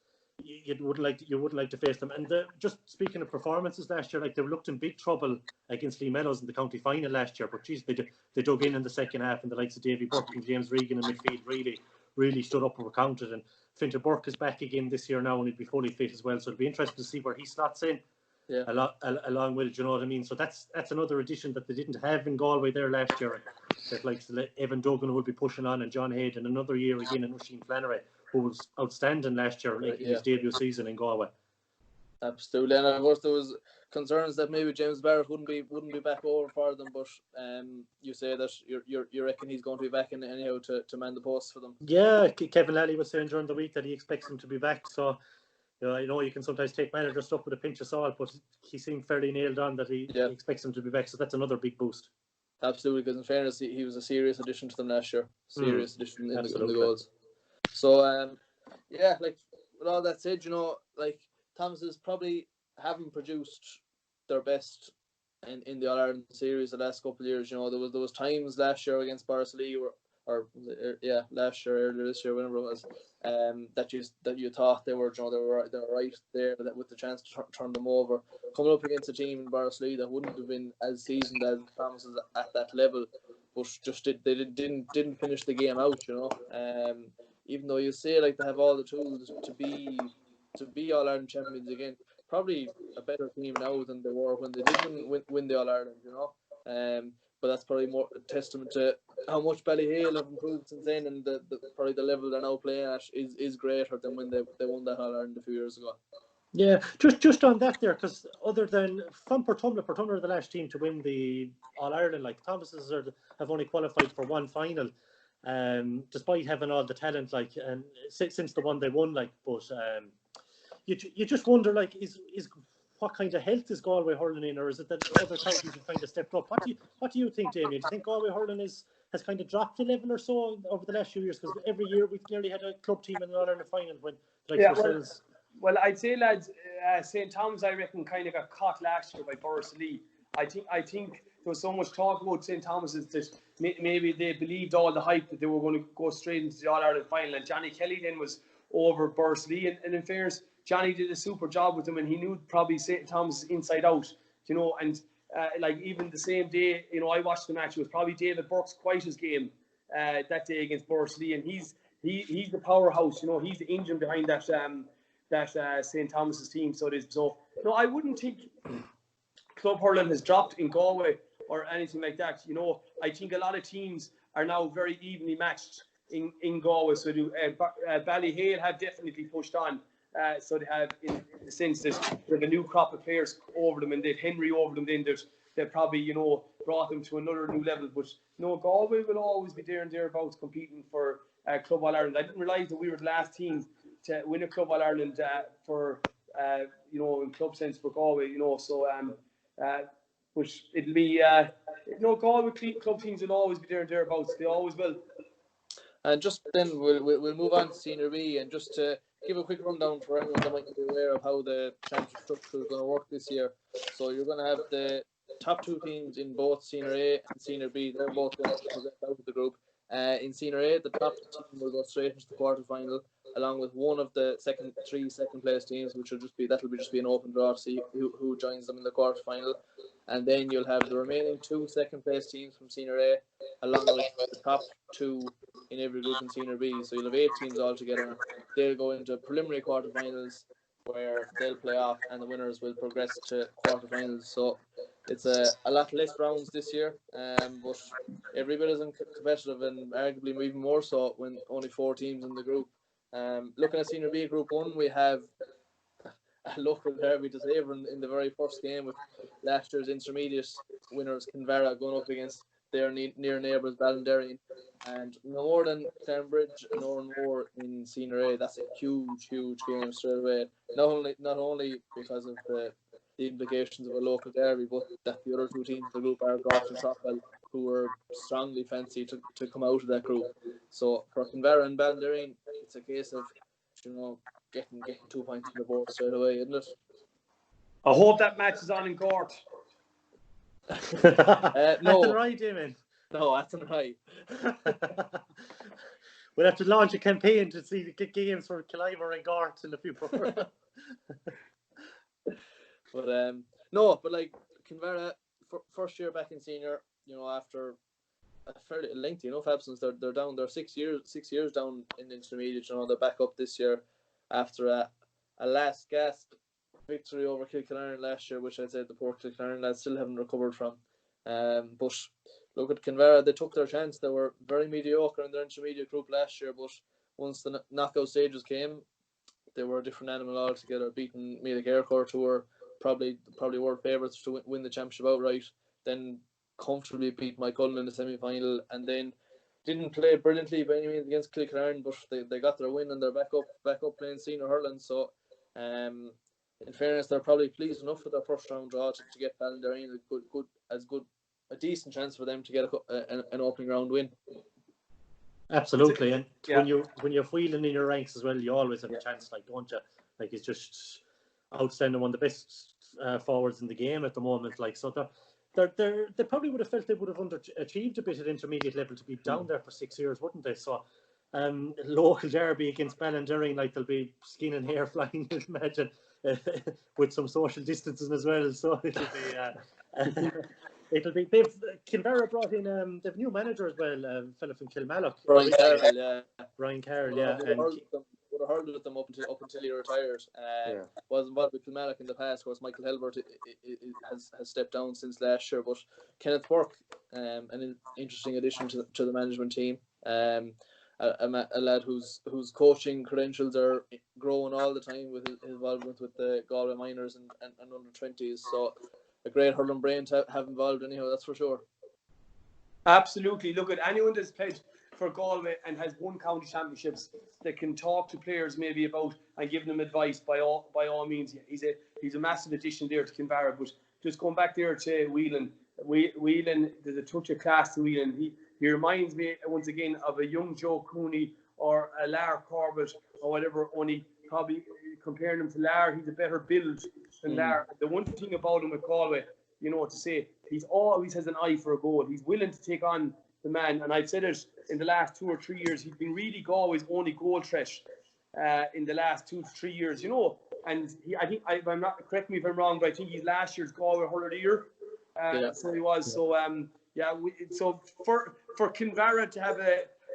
you wouldn't like to face them. And just speaking of performances last year, like they looked in big trouble against Lee Meadows in the county final last year, but geez, they dug in the second half, and the likes of Davy Burke and James Regan in midfield really stood up and were counted. And Fintan Burke is back again this year now, and he'll be fully fit as well, so it'll be interesting to see where he slots in. Yeah. Along with it, you know what I mean? So that's another addition that they didn't have in Galway there last year. That like Evan Duggan will be pushing on, and John Hayden another year again, and Oisin Flannery, who was outstanding last year, in his debut season in Galway. Absolutely, and of course there was concerns that maybe James Barrett wouldn't be back over for them, but you say that you reckon he's going to be back in anyhow to man the post for them. Yeah, Kevin Lally was saying during the week that he expects him to be back. So you know you can sometimes take manager stuff with a pinch of salt, but he seemed fairly nailed on that he expects him to be back. So that's another big boost. Absolutely, because in fairness, he was a serious addition to them last year. Serious addition in the goals. So like with all that said, you know, like Thomas's probably haven't produced their best in the All Ireland series the last couple of years. You know, there was times last year against Borrisley last year, earlier this year, whenever it was, that you thought they were right there with the chance to turn them over. Coming up against a team in Borrisley that wouldn't have been as seasoned as Thomas's at that level, but just they didn't finish the game out. You know, even though you say like they have all the tools to be All Ireland champions again, probably a better team now than they were when they didn't win the All Ireland. You know, but that's probably more a testament to how much Ballyhale have improved since then, and probably the level they're now playing at is greater than when they won that All Ireland a few years ago. Yeah, just on that there, because other than from Portumna are the last team to win the All Ireland. Like Thomas's have only qualified for one final, despite having all the talent. Like and since the one they won, like but you just wonder, like, is what kind of health is Galway hurling in, or is it that other counties have kind of stepped up? What do you think, Damien? Do you think Galway hurling has kind of dropped a level or so over the last few years? Because every year we've nearly had a club team in the All-Ireland final when, like, yourselves. Well, I'd say, lads, St. Thomas, I reckon, kind of got caught last year by Borsley. I think there was so much talk about St. Thomas's that maybe they believed all the hype that they were going to go straight into the All-Ireland final. And Johnny Kelly then was over Borsley. And in fairness, Johnny did a super job with them, and he knew probably St. Thomas inside out, you know. And like, even the same day, you know, I watched the match. It was probably David Burke's quietest game that day against Borsley, and he's the powerhouse, you know. He's the engine behind that St. Thomas's team. So no, I wouldn't think club hurling has dropped in Galway or anything like that. You know, I think a lot of teams are now very evenly matched in Galway. So Ballyhale have definitely pushed on. So they have, in the sense that they have a new crop of players over them, and they've Henry over them. Then they probably, you know, brought them to another new level. But no, Galway will always be there and thereabouts competing for Club All Ireland. I didn't realise that we were the last team to win a Club All Ireland for you know, in club sense for Galway. You know, so which it'll be you know, Galway club teams will always be there and thereabouts. They always will. And just then we'll move on to Senior B, and just to give a quick rundown for anyone that might be aware of how the championship structure is going to work this year. So you're going to have the top two teams in both Senior A and Senior B. They're both going to progress out of the group. In Senior A, the top team will go straight into the quarterfinal, along with one of the three second place teams, which will just be an open draw to see who joins them in the quarterfinal. And then you'll have the remaining two second place teams from Senior A, along with the top two in every group in Senior B. So you'll have 8 teams altogether. They'll go into preliminary quarterfinals where they'll play off, and the winners will progress to quarterfinals. So it's a lot less rounds this year, but every bit as competitive, and arguably even more so when only 4 teams in the group. Looking at Senior B Group 1, we have a local derby to savour in the very first game, with last year's intermediate winners Kinvara going up against their near neighbours Ballinderreen, and no more than Cambridge nor more in Senior A. That's a huge game straight away. Not only because of the implications of a local derby, but that the other 2 teams in the group are Goff and Trockville, who were strongly fancy to come out of that group. So for Kinvara and Ballinderreen, it's a case of, you know, getting 2 points on the board straight away, isn't it? I hope that match is on in court. No. That's right, Damien. No, that's not right. We'll have to launch a campaign to see the games for Kiliver and Gort in the future. But no, but like Kinvara, first year back in senior, you know, after a fairly lengthy enough absence, they're down. They're 6 years down in the intermediate. You know, they're back up this year after a last gasp victory over Kilkenarn last year, which I said the poor Kilkenarn lads still haven't recovered from. But look at Kinvara, they took their chance. They were very mediocre in their intermediate group last year, but once the knockout stages came, they were a different animal altogether, beating Meath Aircourt, who were probably world favourites to win the championship outright, then comfortably beat Mulcullen in the semi-final, and then didn't play brilliantly by any means against Kilkenarn, but they got their win and they're back up playing senior hurling. So in fairness, they're probably pleased enough with their first round draw to get Ballinderreen a decent chance for them to get an opening round win. Absolutely, and when you're wheeling in your ranks as well, you always have a chance, like, don't you? Like, it's just outstanding, one of the best forwards in the game at the moment. Like, so they probably would have felt they would have underachieved a bit at intermediate level to be down there for 6 years, wouldn't they? So local derby against Ballinderreen, like, there'll be skin and hair flying, you'd imagine, with some social distancing as well. So it'll be Kinvara brought in they've a new manager as well, a fella from Kilmallock, Brian Carroll, yeah. Would have hurled with them up until he retired. Was involved with Kilmallock in the past. Of course, Michael Helbert has stepped down since last year, but Kenneth Burke, an interesting addition to the management team. A lad whose coaching credentials are growing all the time with his involvement with the Galway minors and under 20s. So a great hurling brain to have involved anyhow, that's for sure. Absolutely. Look at anyone that's played for Galway and has won county championships that can talk to players maybe about and give them advice. By all means, he's a massive addition there to Kinvara. But just going back there to Whelan, there's a touch of class to Whelan. He reminds me once again of a young Joe Cooney or a Lar Corbett or whatever. Only probably comparing him to Lar, he's a better build than Lar. The one thing about him with Galway, to say, he's always has an eye for a goal. He's willing to take on the man, and I've said it in the last 2 or 3 years. He's been really Galway's only goal threat in the last 2 to 3 years. And I'm not, correct me if I'm wrong, but I think he's last year's Galway Hurler of the Year. So he was. So so for Kinvara to have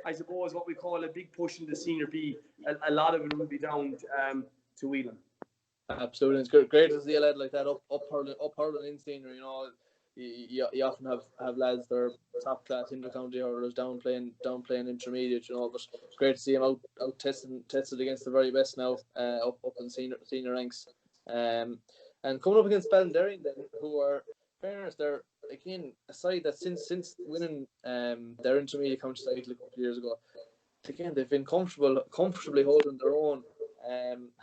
I suppose what we call a big push in the Senior B, a lot of it will be down to Whelan. Absolutely, it's great to see a lad like that up hurling in Senior. You often have lads that are top class inter-county hurlers down playing intermediate. But it's great to see him out tested against the very best now up in senior ranks. And coming up against Ballinderry, then, who are, fairness, they're again a side that since winning their intermediate county title a couple of years ago, again they've been comfortably holding their own.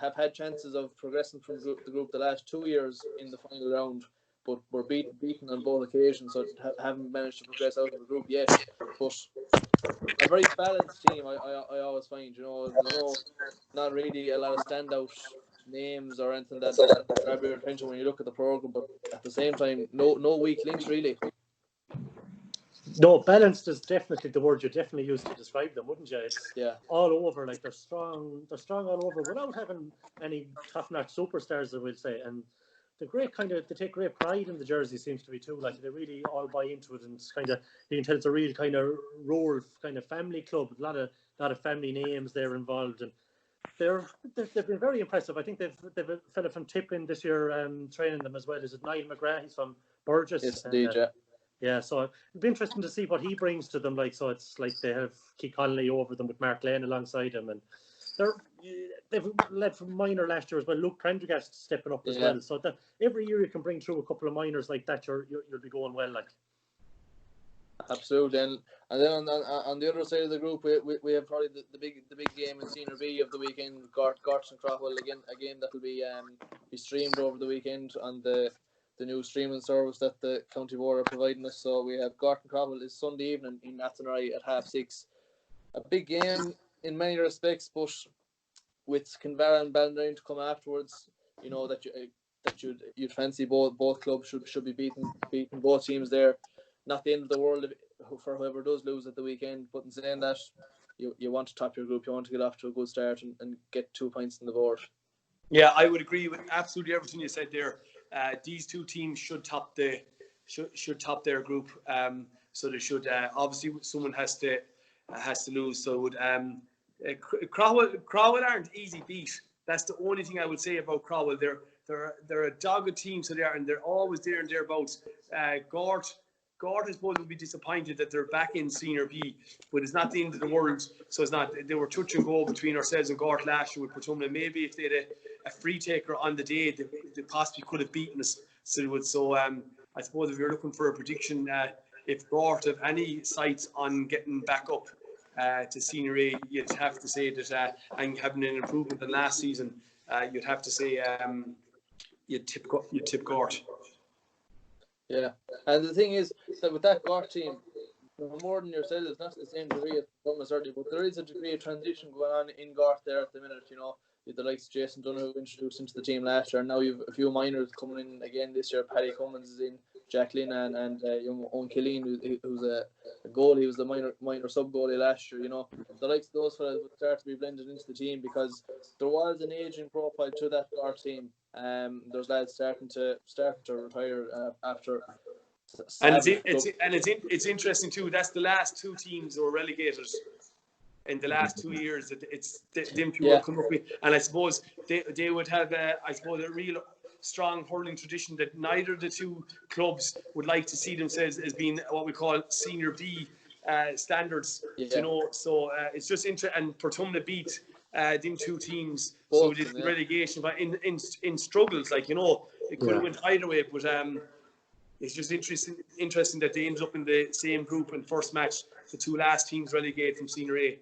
Have had chances of progressing from the group the last 2 years in the final round, but were beaten on both occasions, so haven't managed to progress out of the group yet. But a very balanced team, I always find. Not really a lot of standout names or anything that grab your attention when you look at the program, but at the same time, no weak links really. No, balanced is definitely the word you definitely use to describe them, wouldn't you? It's all over, like they're strong all over without having any top-notch superstars, I would say. And they take great pride in the jersey, seems to be too. Like they really all buy into it, and it's you can tell it's a real kind of rural kind of family club. A lot of family names there involved, and they've been very impressive. I think they've a fella from Tippin this year training them as well. Is it Niall McGrath? He's from Burgess. Yes, indeed, yeah. Yeah, so it'd be interesting to see what he brings to them. So it's like they have Keith Connolly over them with Mark Lane alongside him, and they've led from minor last year as well. Luke Prendergast stepping up as well. So that every year you can bring through a couple of minors like that, you'll be going well. Like absolutely, and then on the other side of the group, we have probably the big game in Senior B of the weekend. Garts and Crowell again that will be streamed over the weekend on the new streaming service that the County Board are providing us. So we have Garten Crowell is Sunday evening in Athenry at 6:30. A big game in many respects, but with Kinvara and Ballinderry to come afterwards, you'd fancy both clubs should be beating both teams there. Not the end of the world for whoever does lose at the weekend, but in saying that, you want to top your group, you want to get off to a good start and get 2 points in the board. Yeah, I would agree with absolutely everything you said there. These two teams should top their group. So they should obviously someone has to lose. So would Crowell aren't easy beat. That's the only thing I would say about Crowell. They're a dogged team, so they are, and they're always there and thereabouts. Gort, I suppose, will be disappointed that they're back in Senior B, but it's not the end of the world. So it's not. They were touch and go between ourselves and Gort last year with Portumna. Maybe if they had a free taker on the day, they possibly could have beaten us. So I suppose if you're looking for a prediction, if Gort have any sights on getting back up to Senior A, you'd have to say that, and having an improvement than last season, you'd have to say you'd tip Gort. Yeah, and the thing is that with that Gort team, more than yourself, it's not the same degree of performance certainly, but there is a degree of transition going on in Gort there at the minute. The likes of Jason Dunn, who introduced into the team last year, and now you've a few minors coming in again this year. Paddy Cummins is in, Jacqueline and young Owen Killeen, who's a goalie. He was the minor sub goalie last year. The likes of those fellas would start to be blended into the team because there was an aging profile to that Gort team. There's lads starting to retire after. And it's interesting too. That's the last two teams that were relegated in the last 2 years. It's them two will come up with, and I suppose they would have a real strong hurling tradition that neither of the two clubs would like to see themselves as being what we call Senior B standards. So it's just interesting. And Portumna beat them two teams, so it's relegation. But in struggles, it could have went either way. But it's just interesting that they ended up in the same group in first match. The two last teams relegated from Senior A.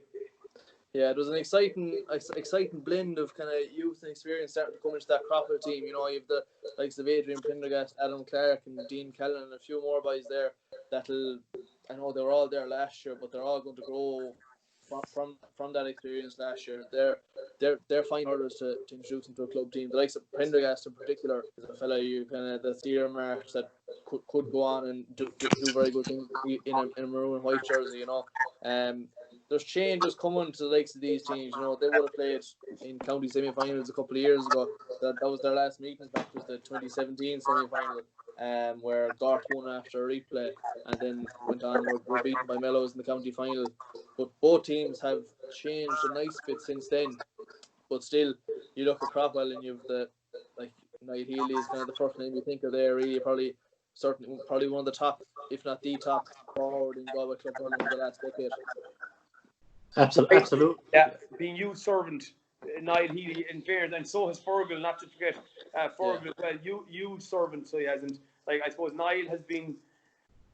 Yeah, it was an exciting blend of kind of youth and experience starting to come into that Cropwell team. You know, you have the likes of Adrian Prendergast, Adam Clark, and Dean Callan, and a few more boys there. I know they were all there last year, but they're all going to grow from that experience last year. They're fine hurdles to introduce into a club team. The likes of Prendergast in particular is a fella you kind of that's earmarked that could go on and do very good things in a maroon and white jersey. You know, there's changes coming to the likes of these teams. You know, they would have played in county semi-finals a couple of years ago. That was their last meetings back. Was the 2017 semi-final, where Gort won after a replay, and then went on were beaten by Mellows in the county final. But both teams have changed a nice bit since then. But still, you look at Cropwell and you've Niall Healy is kind of the first name you think of there. Really, probably one of the top, if not the top forward in Galway club hurling in the last decade. Absolutely. Yeah, being youth servant, Niall Healy in fairness, and so has Fergal, not to forget Fergal as well, youth servant, so he hasn't, I suppose Niall has been,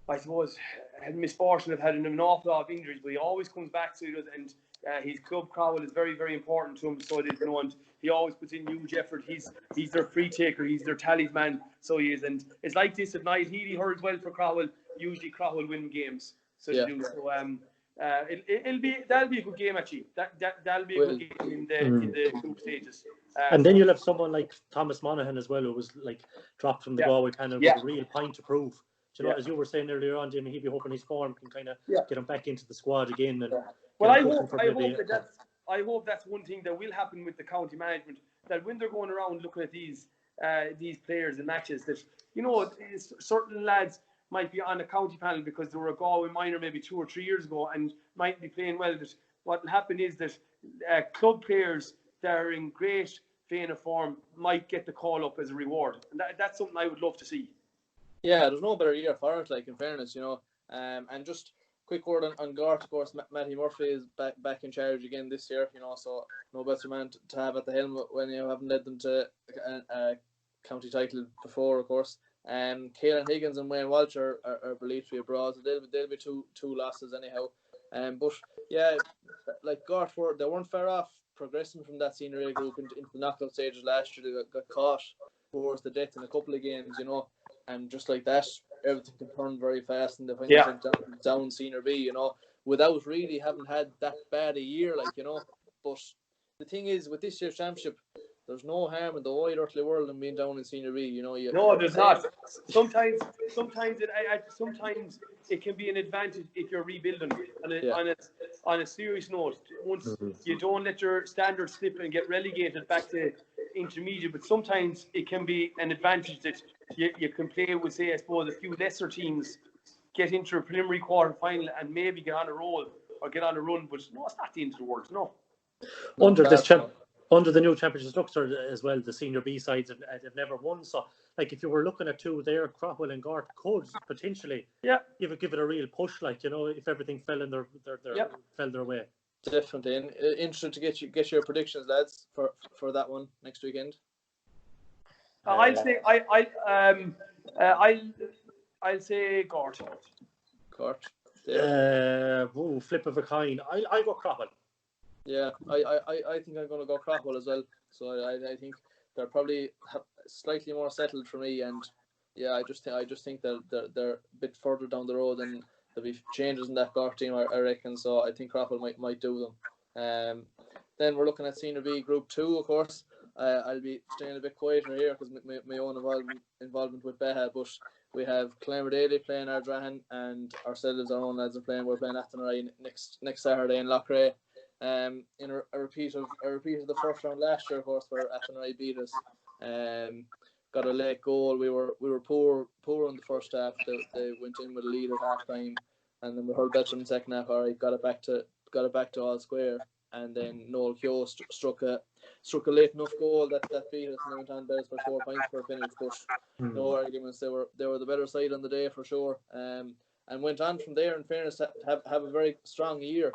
had misfortune of having an awful lot of injuries, but he always comes back to it, and his club Crowell is very, very important to him, so it is, you know, and he always puts in huge effort. He's their free taker, he's their talisman, so he is, and it's like this, if Niall Healy hurls well for Crowell, usually Crowell win games, so they do, so that'll be a good game actually. That'll be a good game in the group stages. And then you'll have someone like Thomas Monaghan as well, who was dropped from the Galway panel with a real point to prove. Do you know, as you were saying earlier on, Jimmy, he'd be hoping his form can kind of get him back into the squad again. And well, I hope that's one thing that will happen with the county management, that when they're going around looking at these players and matches, that, you know, certain lads might be on a county panel because they were a Galway minor maybe 2 or 3 years ago and might be playing well. That what will happen is that club players that are in great vein of form might get the call up as a reward, and that's something I would love to see. Yeah, there's no better year for it, in fairness, you know. And just quick word on Gort, of course, Matty Murphy is back in charge again this year, you know, so no better man to have at the helm when you haven't led them to a county title before, of course. Caelan Higgins and Wayne Walsh are believed to be abroad, so they'll be two losses anyhow. But yeah, Gort they weren't far off progressing from that senior A group into the knockout stages last year. They got caught towards the death in a couple of games, you know, and just like that, everything can turn very fast, and they finally went down senior B, you know, without really having had that bad a year, you know. But the thing is, with this year's championship, there's no harm in the wide earthly world in being down in senior B, you know. No, there's not. Sometimes it can be an advantage if you're rebuilding. On a serious note, once you don't let your standards slip and get relegated back to intermediate, but sometimes it can be an advantage that you can play with, say, I suppose, a few lesser teams, get into a preliminary quarter final and maybe get on a roll or get on a run. But no, it's not the end of the world, no. Under the new championship structure as well, the senior B sides have never won. So, if you were looking at two there, Cropwell and Gort could potentially give it a real push, you know, if everything fell in fell their way. Definitely, and interested to get your predictions, lads, for that one next weekend. I'll say Gort. Gort. Flip of a coin. I go Cropwell. Yeah, I think I'm going to go Cropwell as well. So I think they're probably slightly more settled for me, and I just think that they're a bit further down the road, and there'll be changes in that Gort team, I reckon. So I think Cropwell might do them. Then we're looking at Senior B Group 2, of course. I'll be staying a bit quieter here because my own involvement with Beha, but we have Clonmerdale playing Ardrahan, and ourselves, our own lads, we're playing Athenry next Saturday in Loughrea. In a repeat of the first round last year, of course, where Athenry beat us. Got a late goal. We were poor in the first half. They went in with a lead at half time, and then we heard better in the second half. All right, got it back to all square, and then Noel Keogh struck a late enough goal that beat us, and they went on better for 4 points for a finish. But no arguments, they were the better side on the day for sure. And went on from there, in fairness, to have a very strong year.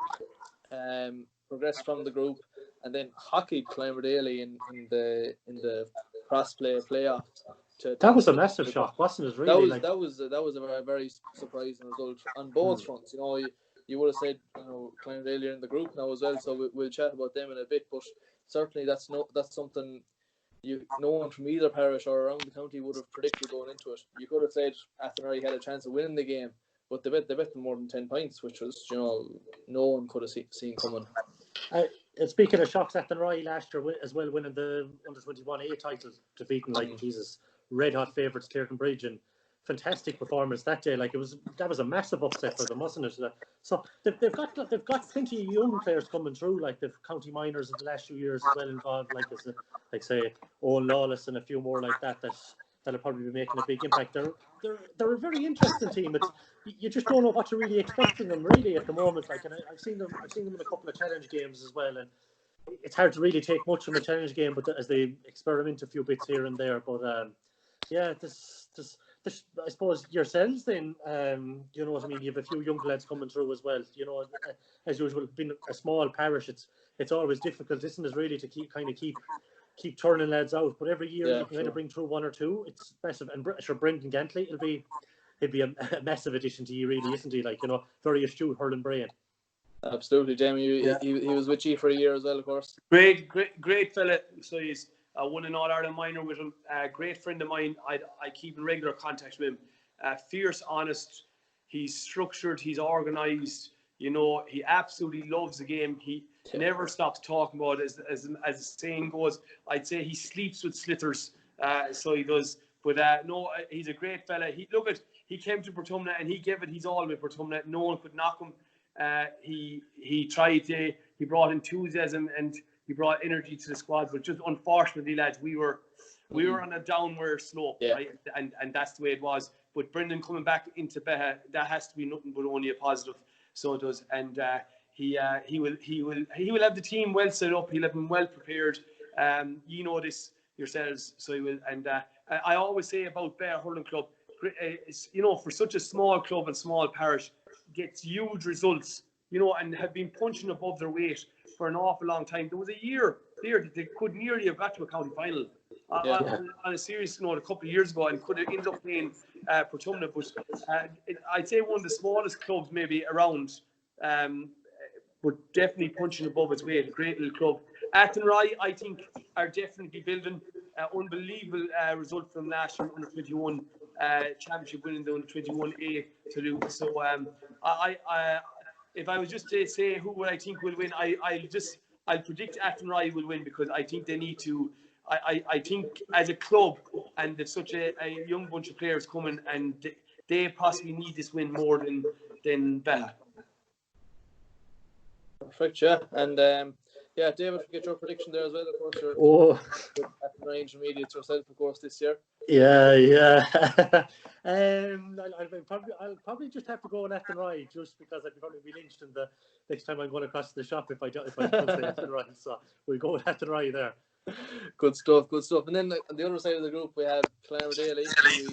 Progressed from the group, and then hockeyed Clonmerdale in the cross playoffs. That was a massive shock, wasn't it? Really, that was a very, very surprising result on both fronts. You know, you would have said, you know, Clonard earlier in the group now as well, so we'll chat about them in a bit. But certainly that's something no one from either parish or around the county would have predicted going into it. You could have said Athenry had a chance of winning the game, but they bet them more than 10 points, which was, you know, no one could have seen coming. Speaking of shocks, Athenry last year as well, winning the under-21A title, defeating red hot favourites Clareton and fantastic performance that day. Like that was a massive upset for them, wasn't it? So they've got plenty of young players coming through, like the county minors of the last few years as well involved, like say Owen Lawless and a few more like that'll probably be making a big impact. They're a very interesting team. You just don't know what to really expect from them really at the moment. Like, and I've seen them in a couple of challenge games as well, and it's hard to really take much from a challenge game, but as they experiment a few bits here and there. But yeah, this I suppose yourselves then, you know what I mean, you have a few young lads coming through as well. You know, as usual, being a small parish, it's always difficult, isn't it, really, to keep turning lads out. But every year you can kind of bring through one or two. It's massive. And sure, Brendan Gantley, he'll be a massive addition to you, really, isn't he? Like, you know, very astute hurling brain. Absolutely, Jamie. He was with you for a year as well, of course. Great fella. So he's won an All-Ireland minor with him. Great friend of mine. I keep in regular contact with him. Fierce, honest. He's structured. He's organised. You know, he absolutely loves the game. He never stops talking about it. As the saying goes, I'd say he sleeps with slithers. So he does. But no, he's a great fella. He came to Portumna and he gave it his all with Portumna. No one could knock him. He brought enthusiasm and he brought energy to the squad. But just unfortunately, lads, we were on a downward slope, right? And that's the way it was. But Brendan coming back into Beha, that has to be nothing but only a positive. So it does, and he will have the team well set up. He'll have them well prepared. You know this yourselves, so he will. And I always say about Bear Hurling Club, you know, for such a small club and small parish, gets huge results, you know, and have been punching above their weight for an awful long time. There was a year there that they could nearly have got to a county final. On a serious note, a couple of years ago, and could have ended up playing Portumna, but I'd say one of the smallest clubs maybe around, but definitely punching above its weight. A great little club. Athenry, I think, are definitely building. Unbelievable result from last year, under 21 championship, winning the under 21A to do. So if I was just to say who would I think will win, I'll predict Athenry will win, because I think they need to. I think as a club, and there's such a young bunch of players coming, and they possibly need this win more than Beha. Perfect, yeah. And David, get your prediction there as well. Of course, you're at the intermediates yourself, of course, this year. Yeah. I'll probably just have to go on Athenry, just because I'd probably be lynched in the next time I'm going across the shop if I don't say Athenry. So we'll go with Athenry there. Good stuff. And then on the other side of the group, we have Earley.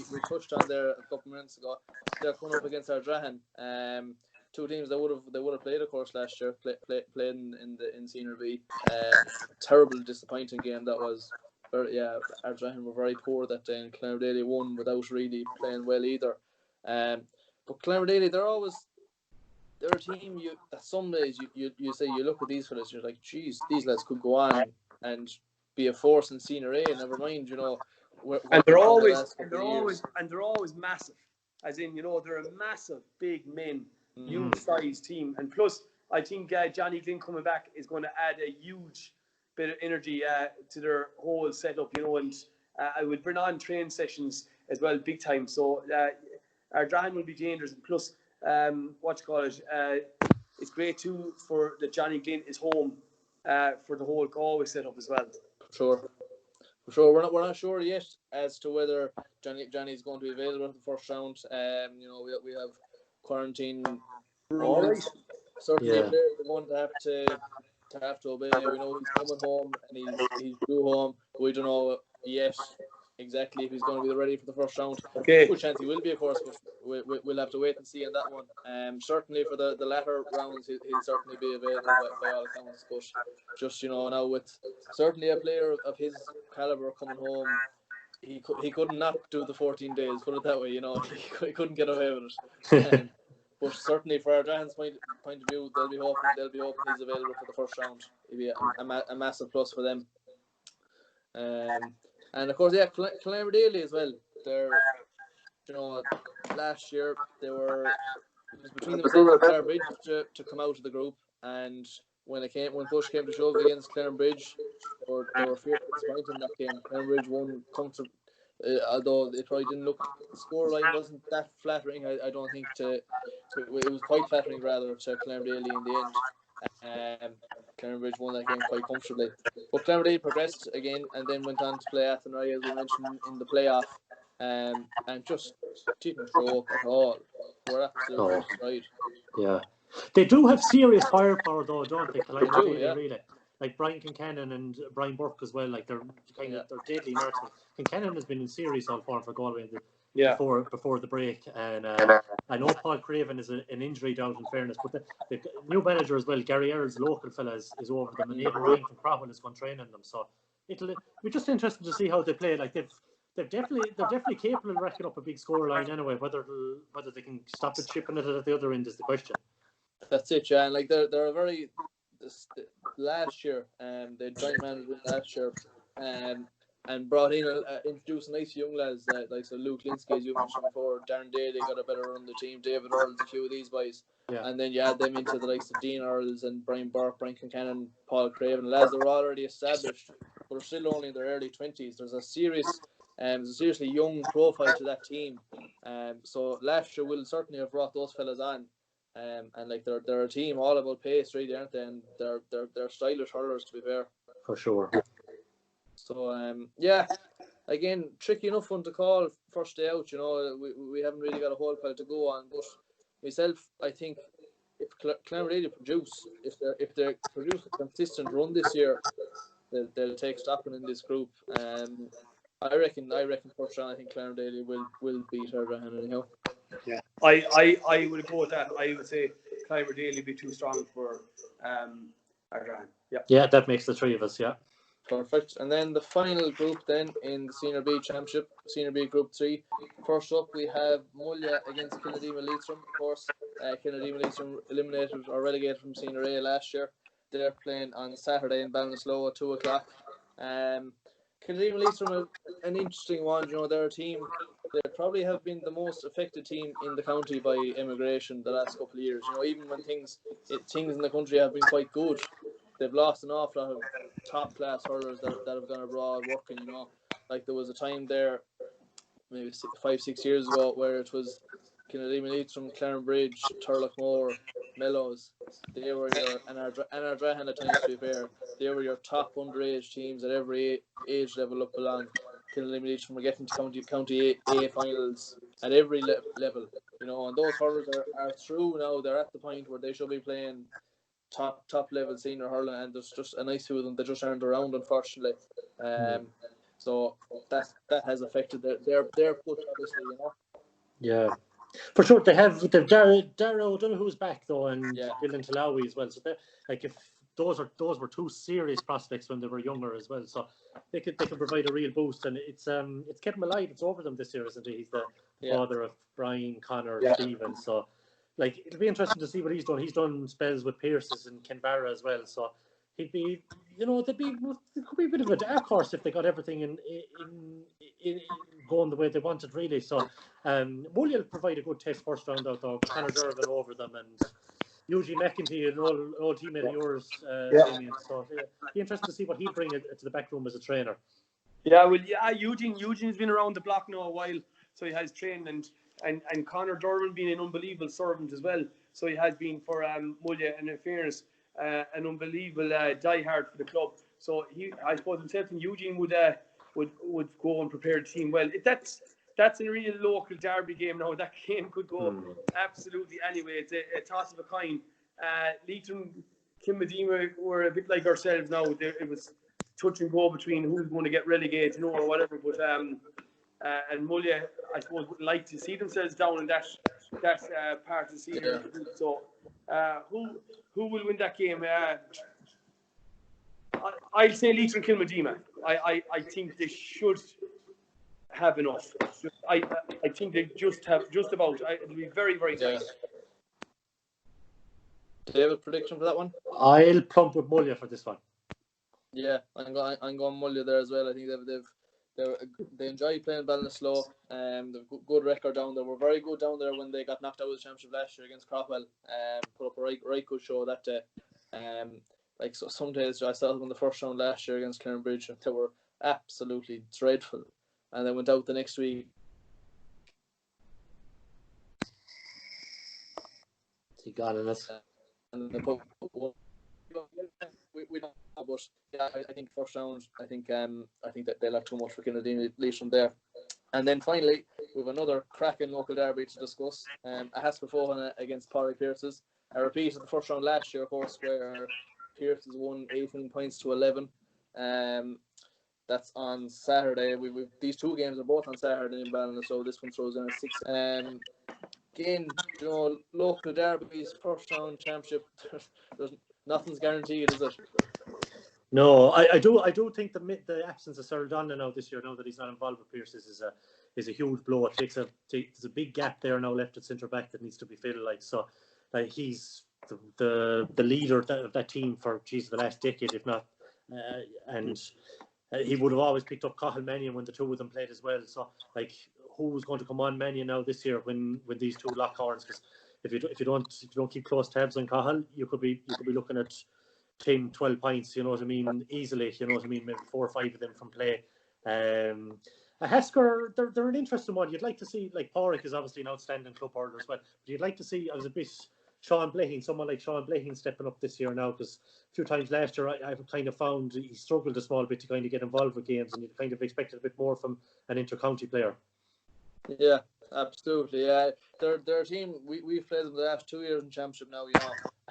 We touched on there a couple of minutes ago. They're coming up against Ardrahan. Two teams that would have played, of course, last year, played in Senior B. Terrible, disappointing game that was. Ardrahan were very poor that day, and Earley won without really playing well either. But Earley, they're a team. That some days you say, you look at these fellas, you're like, geez, these lads could go on and be a force in Senior A. Never mind, you know. And they're always massive, as in, you know, they're a massive, big men, huge size team. And plus, I think Johnny Glynn coming back is going to add a huge bit of energy to their whole setup, you know. And I would bring on train sessions as well, big time. So Ardrahan will be dangerous. And plus, it's great too for that Johnny Glynn is home for the whole Galway setup as well. For sure. We're not sure yet as to whether Johnny's going to be available in the first round. You know, we have quarantine rules. Certainly, players are going to have to obey. We know he's coming home and he's due home. We don't know yet exactly if he's going to be ready for the first round. Okay. Good chance he will be, of course, but we'll have to wait and see on that one. Certainly for the latter rounds, he'll certainly be available by all accounts. But just, you know, now with certainly a player of his calibre coming home he couldn't not do the 14 days. Put it that way, he couldn't get away with it. But certainly, for Ardrahan's point of view, they'll be hoping he's available for the first round. It'll be a massive plus for them. And of course, Clonmara as well. They're, last year it was between themselves and Clarebridge to come out of the group, and when push came to shove against Clarebridge, they were fearfully disappointed in that game. Clarebridge won comfortably, although it probably didn't look, the score line wasn't that flattering. I don't think it was quite flattering rather to Clonmara in the end. Clarebridge won that game quite comfortably, but Clonmara progressed again and then went on to play Athenry, as we mentioned, in the playoff, and just didn't show up at all. We're absolutely right. Yeah, they do have serious firepower though, don't they? They do, yeah. Really. Like Brian Kincannon and Brian Burke as well. Like they're deadly marksmen. Kincannon has been in serious all form for Galway before the break, and I know Paul Craven is an injury doubt, in fairness, but the new manager as well, Gary Earls, local fella, is over them, and Aidan Ryan from Crowell is going training them. So it'll be just interesting to see how they play. Like they're definitely capable of racking up a big score line anyway. Whether they can stop it chipping it at the other end is the question. That's it, yeah. And like they're a very last year, they joint management last year, and brought in introduced nice young lads like so Luke Linsky, as you mentioned before, Darren Daly got a better run on the team, David Earls, a few of these boys, and then you add them into the likes of Dean Earls and Brian Burke, Brian Kincannon, Paul Craven, lads that were already established but are still only in their early 20s. There's a seriously young profile to that team, so last year will certainly have brought those fellas on. And like they're a team all about pace, really, aren't they? And they're stylish hurlers, to be fair. For sure. So again, tricky enough one to call first day out. We haven't really got a whole pile to go on. But myself, I think if Clonmara produce a consistent run this year, they'll take stopping in this group. I reckon first round. I think Clonmara will beat Ardrahan anyhow. Yeah, I would go with that. I would say Clonmara would be too strong for Ardrahan. Yeah, that makes the three of us. Yeah. Perfect. And then the final group then in the Senior B Championship, Senior B Group 3. First up we have Mulla against Kilnadeema Leitrim. Of course, Kilnadeema Leitrim eliminated or relegated from Senior A last year. They're playing on Saturday in Ballinasloe at 2 o'clock. Kilnadeema Leitrim, an interesting one. They're a team. They probably have been the most affected team in the county by immigration the last couple of years. Even when things in the country have been quite good, they've lost an awful lot of top class hurlers that have gone abroad working. Like there was a time there, maybe 5-6 years ago, where it was Kilnadeema Leitrim, Clarenbridge, Turlough, Mellows. They were and Ardrahan at times, to be fair, they were your top underage teams at every age level up along. Kilnadeema Leitrim were getting to county A finals at every level, and those hurlers are through now. They're at the point where they should be playing top level senior hurling, and there's just a nice few of them that just aren't around, unfortunately. So that has affected their push, obviously. Yeah, for sure. They've Dara O'Donoghue who's back though, and Dylan Talawi as well. So if those were two serious prospects when they were younger as well, so they can provide a real boost, and it's kept them alive. It's over them this year, isn't he? He's the father of Brian, Connor, Stephen. So it'll be interesting to see what he's done. He's done spells with Pierce's and Kenbarra as well. So he'd be, it could be a bit of a dark horse if they got everything in going the way they wanted, really. So Mulla will provide a good test first round out though. Conor Dervin over them, and Eugene McEntee, an old teammate of yours, Damien. So it'll be interesting to see what he'll bring to the back room as a trainer. Eugene's been around the block now a while, so he has trained, and Conor Dervin being an unbelievable servant as well. So he has been for Mulla, and in fairness, an unbelievable diehard for the club. So I suppose himself and Eugene would go and prepare the team well. That's a real local derby game now. That game could go absolutely anyway. It's a toss of a coin. Leitrim, Kilnadeema were a bit like ourselves now. It was touch and go between who's going to get relegated, or whatever. But and Mulla, I suppose, would like to see themselves down in that part of the senior group. So who will win that game? I'll say Leitrim Kilnadeema. I think they should have enough. I think they just have just about. It'll be very, very tight. David, prediction for that one? I'll plump with Mulla for this one. Yeah, I'm going Mulla there as well. I think they enjoy playing Ballinasloe. They've good record down there. Were very good down there when they got knocked out of the championship last year against Cropwell. Put up a right good show that day. Like so, some days I saw them in the first round last year against Clarenbridge, and they were absolutely dreadful. And they went out the next week. He got in it. And they put we don't know, but yeah, I think first round. I think that they'll have too much for Kennedy Leisham there. And then finally, we have another cracking local derby to discuss. Ahaspa against Porrick Pierces. A repeat of the first round last year, of course, where Pierces won 18 points to 11. That's on Saturday. These two games are both on Saturday in Ballina, so this one throws in a 6. Again, local derbies, first round championship. Nothing's guaranteed, is it? No, I do think the absence of Cyril Donnelly now this year, now that he's not involved with Pierces, is a huge blow. There's a big gap there now left at centre back that needs to be filled. Like he's the leader of that team for the last decade, if not, and he would have always picked up Cathal Mannion when the two of them played as well. So like, who's going to come on Mannion now this year when these two lock horns? Because if you don't keep close tabs on Cathal, you could be looking at 10, 12 points, you know what I mean, easily, you know what I mean, maybe 4 or 5 of them from play. Hesker, they're an interesting one. You'd like to see, like, Porrick is obviously an outstanding club order as well, but you'd like to see, I was a bit, someone like Sean Blaheen stepping up this year now, because a few times last year I've kind of found he struggled a small bit to kind of get involved with games, and you'd kind of expected a bit more from an inter-county player. Yeah, absolutely. Yeah, their team, we've played them the last 2 years in championship now,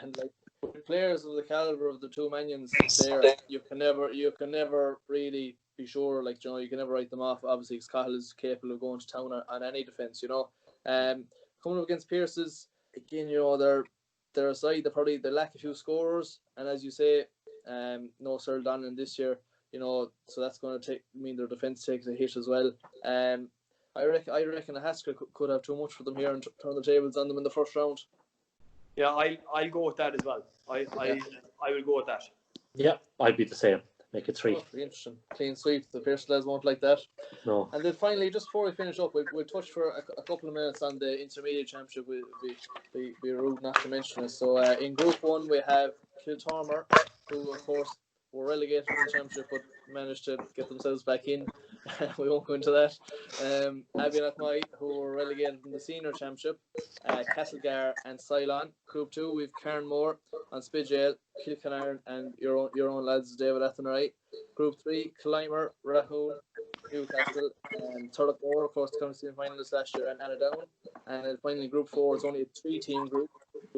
and like, with players of the caliber of the two Manions there, you can never really be sure. Like, you can never write them off. Obviously, because Cathal is capable of going to town on any defence. Coming up against Pierces again, they're a side that they lack a few scorers, and as you say, no Cyril Donlan this year. So that's going to mean their defence takes a hit as well. I reckon a Haskell could have too much for them here and turn the tables on them in the first round. Yeah, I'll go with that as well. I will go with that. Yeah, I'd be the same. Make it 3. Oh, interesting. Clean sweep. The Pierce lads won't like that. No. And then finally, just before we finish up, we'll touch for a couple of minutes on the intermediate championship. We'll be rude not to mention it. So in Group 1 we have Kiltormer, who of course were relegated from the championship but managed to get themselves back in. We won't go into that. Abbey who were relegated from the senior championship. Castlegar and Ceylon. Group 2 we've Cairnmore on Spidgale, Kilkenarn and your own lads David Athenry. Group 3 Clymer, Rahoon, Newcastle and Turlockmore, of course, the county finalists last year, and Annadown. And then finally Group 4 is only a 3-team group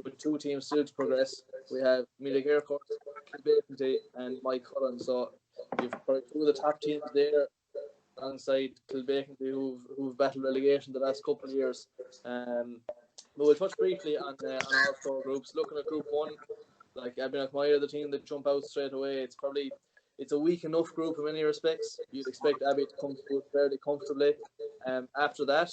with 2 teams still to progress. We have Mealy Aircourt, Kilbacon and Mike Cullen. So you've probably 2 of the top teams there alongside Kilbacon, who've battled relegation the last couple of years. But we'll touch briefly on all 4 groups. Looking at Group 1, like Abbey the team that jump out straight away. It's a weak enough group in many respects. You'd expect Abbey to come through fairly comfortably. After that,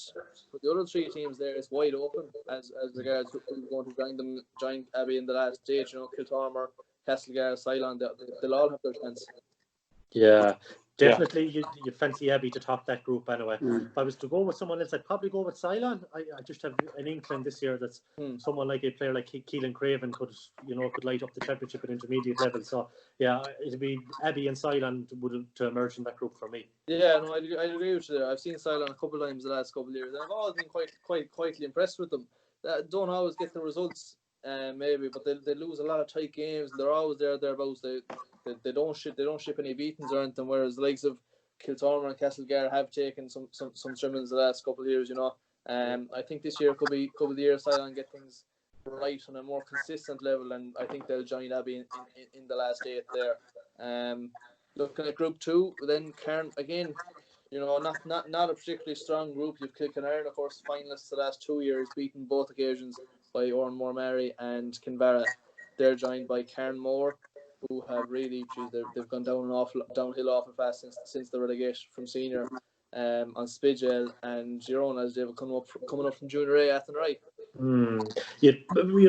for the other 3 teams there, it's wide open as regards who's going to join Abbey in the last stage. Kiltormer, Castlegar, Ceylon, they'll all have their chance. Yeah. Definitely, you fancy Abbey to top that group anyway. If I was to go with someone else, I'd probably go with Ceylon. I just have an inkling this year that someone like a player like Keelan Craven could light up the championship at intermediate level. So yeah, it'd be Abbey and Ceylon to emerge in that group for me. Yeah, no, I agree with you there. I've seen Ceylon a couple of times the last couple of years, and I've always been quite quietly impressed with them. Don't always get the results, maybe, but they lose a lot of tight games. They're always thereabouts. They don't ship any beatings or anything, whereas the likes of Kiltormer and Castlegar have taken some trimmings the last couple of years. I think this year could be the year Ceylon get things right on a more consistent level, and I think they'll join Abbey in the last 8 there. Looking at Group 2, then Cairn again. Not a particularly strong group. You've Kilkenarn, of course, finalists the last 2 years, beaten both occasions by Oranmore Mary and Kinvara. They're joined by Cairnmore, who have really, they've gone downhill awful fast since the relegation from senior. on Spidgel and Girona as they were coming up from Junior A at and right. You'd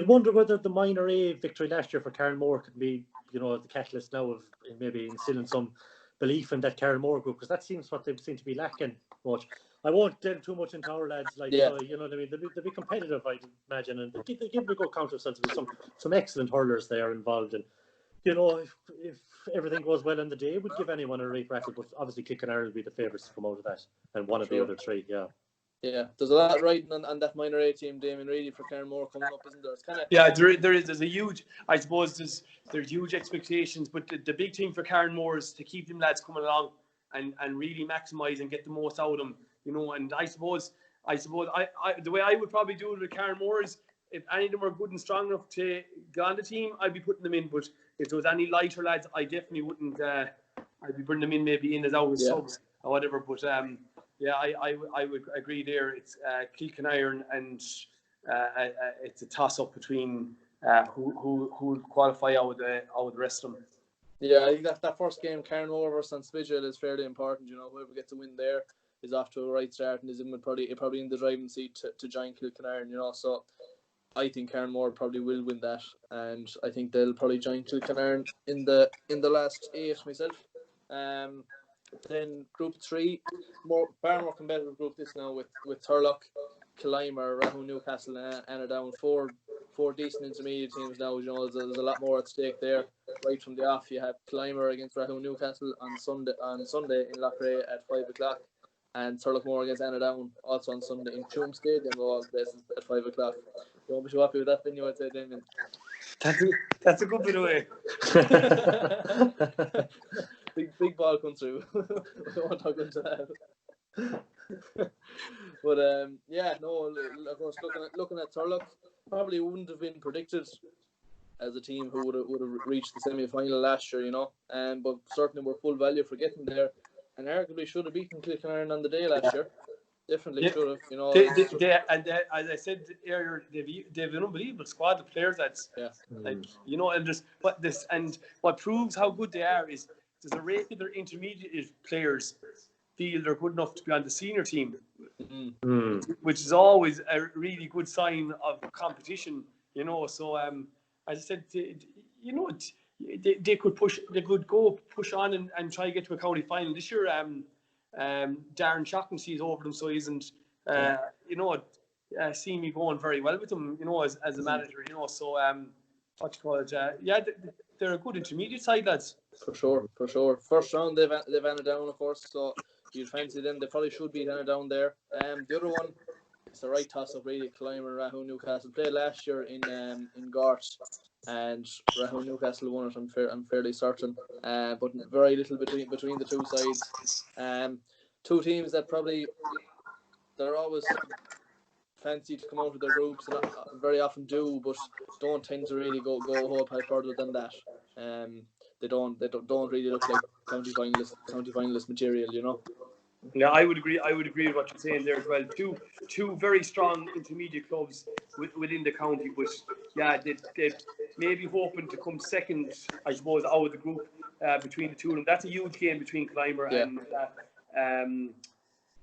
wonder whether the minor A victory last year for Carnmore could be, the catalyst now of maybe instilling some belief in that Carnmore group, because that seems what they seem to be lacking much. I won't delve too much into our lads, you know what I mean. They'll be competitive, I imagine, and they give a good count of themselves. There's some excellent hurlers there involved, and if everything goes well in the day, we'd give anyone a rate rattle, but obviously Kilkenny will be the favourites to come out of that, and one of the other three, Yeah, there's a lot riding on that minor A team, Damien, really, for Carnmore coming up, isn't there? It's kind of there's a huge, I suppose there's huge expectations, but the big thing for Carnmore is to keep them lads coming along and really maximise and get the most out of them, and I suppose I the way I would probably do it with Carnmore is, if any of them are good and strong enough to get on the team, I'd be putting them in, but if there was any lighter lads, I definitely wouldn't, I'd be bringing them in maybe in as out as subs or whatever, but I would agree there. It's Kilkenny and it's a toss-up between who will qualify out of the rest of them. Yeah, I think that first game, Carnmore versus Spidgel, is fairly important. Whoever gets a win there is off to a right start and is probably in the driving seat to join Kilkenny. So I think Carnmore probably will win that, and I think they'll probably join Kilkenny in the last 8 myself. Then Group 3, far more competitive group this now with Turlock, Clymer, Rahul, Newcastle, and Annadown. Four decent intermediate teams now. There's a lot more at stake there. Right from the off, you have Clymer against Rahul Newcastle on Sunday in Loughrea at 5:00, and Turlockmore against Annadown also on Sunday in Tuam Stadium of all places at 5:00. You won't be too happy with that venue, I'd say, Damien. That's a good bit away. Big ball come through. We won't talk into that. But of course, looking at Turlock, probably wouldn't have been predicted as a team who would have reached the semi-final last year, but certainly were full value for getting there, and arguably should have beaten Kilkenny on the day last year. Definitely should have, They, as I said earlier, they've an unbelievable squad of players. That's and what proves how good they are is there's a rate of their intermediate players feel they're good enough to be on the senior team, which is always a really good sign of competition. So as I said, they could push on and try to get to a county final this year. Darren Shaughnessy is over them, so he isn't. See me going very well with them. As a manager. So what you call it? They're a good intermediate side, lads. For sure. First round they've Annadown, of course. So you'd fancy them. They probably should beat Annadown there. The other one, it's a right toss-up really. Clymer and Rahul Newcastle played last year in Gart, and Rahul Newcastle won it. I'm fairly certain. But very little between the two sides. Two teams that probably they're always fancy to come out of their groups, and very often do, but don't tend to really go a whole pile further than that. They don't really look like county finalist material, Yeah, I would agree with what you're saying there as well. Two very strong intermediate clubs within the county, but they may be hoping to come second, I suppose, out of the group between the two of them. That's a huge game between Clymer and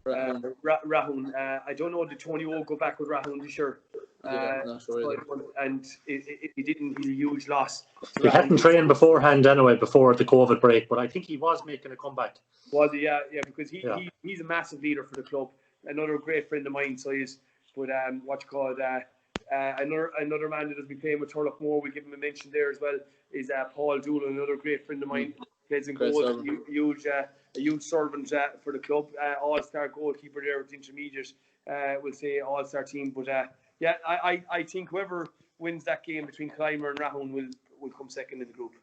Rahun. I don't know, did Tony O go back with Rahun this year? Not sure either. And if he didn't, he's a huge loss. He hadn't trained beforehand anyway, before the COVID break, but I think he was making a comeback. Was he? Yeah, because he's a massive leader for the club. Another great friend of mine, so he's, but another man that has been playing with Turlockmore, we'll give him a mention there as well, is Paul Doolan, another great friend of mine. Plays in goals, a huge servant for the club, all-star goalkeeper there with the intermediate, we'll say all-star team. But I think whoever wins that game between Clymer and Rahun will come second in the group.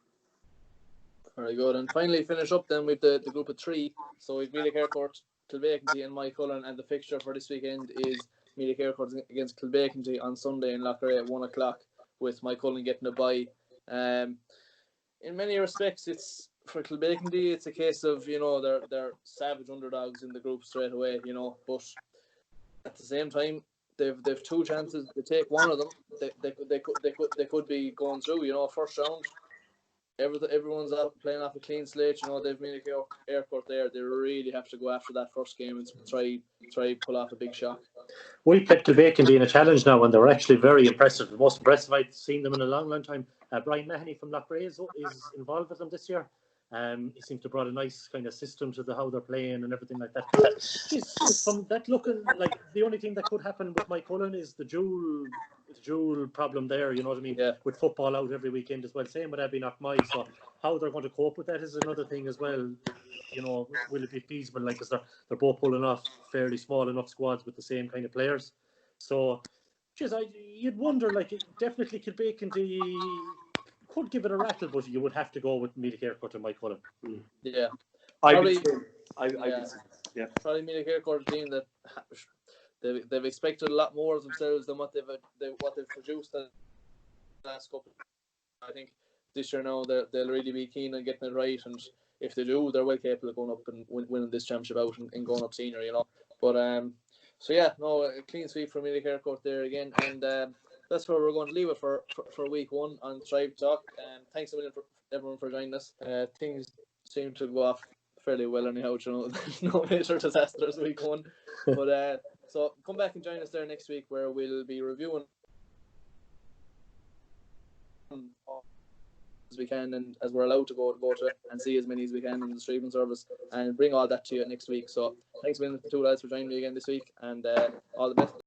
Very good. And finally finish up then with the group of 3. So we've Mealy Kirkcourt, Kilbeakenty and Mycullen, and the fixture for this weekend is Mealy Kirkcourt against Kilbeakenty on Sunday in Loughrea at 1:00, with Mycullen getting a bye. In many respects, it's for Kilbeakenty, it's a case of they're savage underdogs in the group straight away, but at the same time they've 2 chances. They take one of them, they could be going through. First round, everyone's out playing off a clean slate. You know, they've made a airport there. They really have to go after that first game and try pull off a big shock. We kept Kilbacon being a challenge now, and they were actually very impressive. The most impressive I'd seen them in a long time. Brian Mahoney from Lochbray is involved with them this year. He seems to have brought a nice kind of system to how they're playing and everything like that. From that looking like the only thing that could happen with Mike Cullen is the dual problem there. You know what I mean? Yeah. With football out every weekend as well. Same with Abbey Knockmy. So how they're going to cope with that is another thing as well. You know, will it be feasible? Like, because they're both pulling off fairly small enough squads with the same kind of players. So, you'd wonder. Like, definitely Kilbacon could give it a rattle, but you would have to go with Meath Aircourt and Mike Cullen. Yeah, I would say, yeah. Probably Meath Aircourt team that they've expected a lot more of themselves than what they've produced the last couple. I think this year now they'll really be keen on getting it right, and if they do, they're well capable of going up and winning this championship out and going up senior, you know. But so yeah, no, a clean sweep from Meath Aircourt there again, and that's where we're going to leave it for week 1 on Tribe Talk. Thanks a million for everyone for joining us. Things seem to go off fairly well anyhow, you know. No major disasters week 1, but so come back and join us there next week where we'll be reviewing as we can, and as we're allowed to go to and see as many as we can in the streaming service, and bring all that to you next week. So thanks a million to two lads for joining me again this week, and all the best.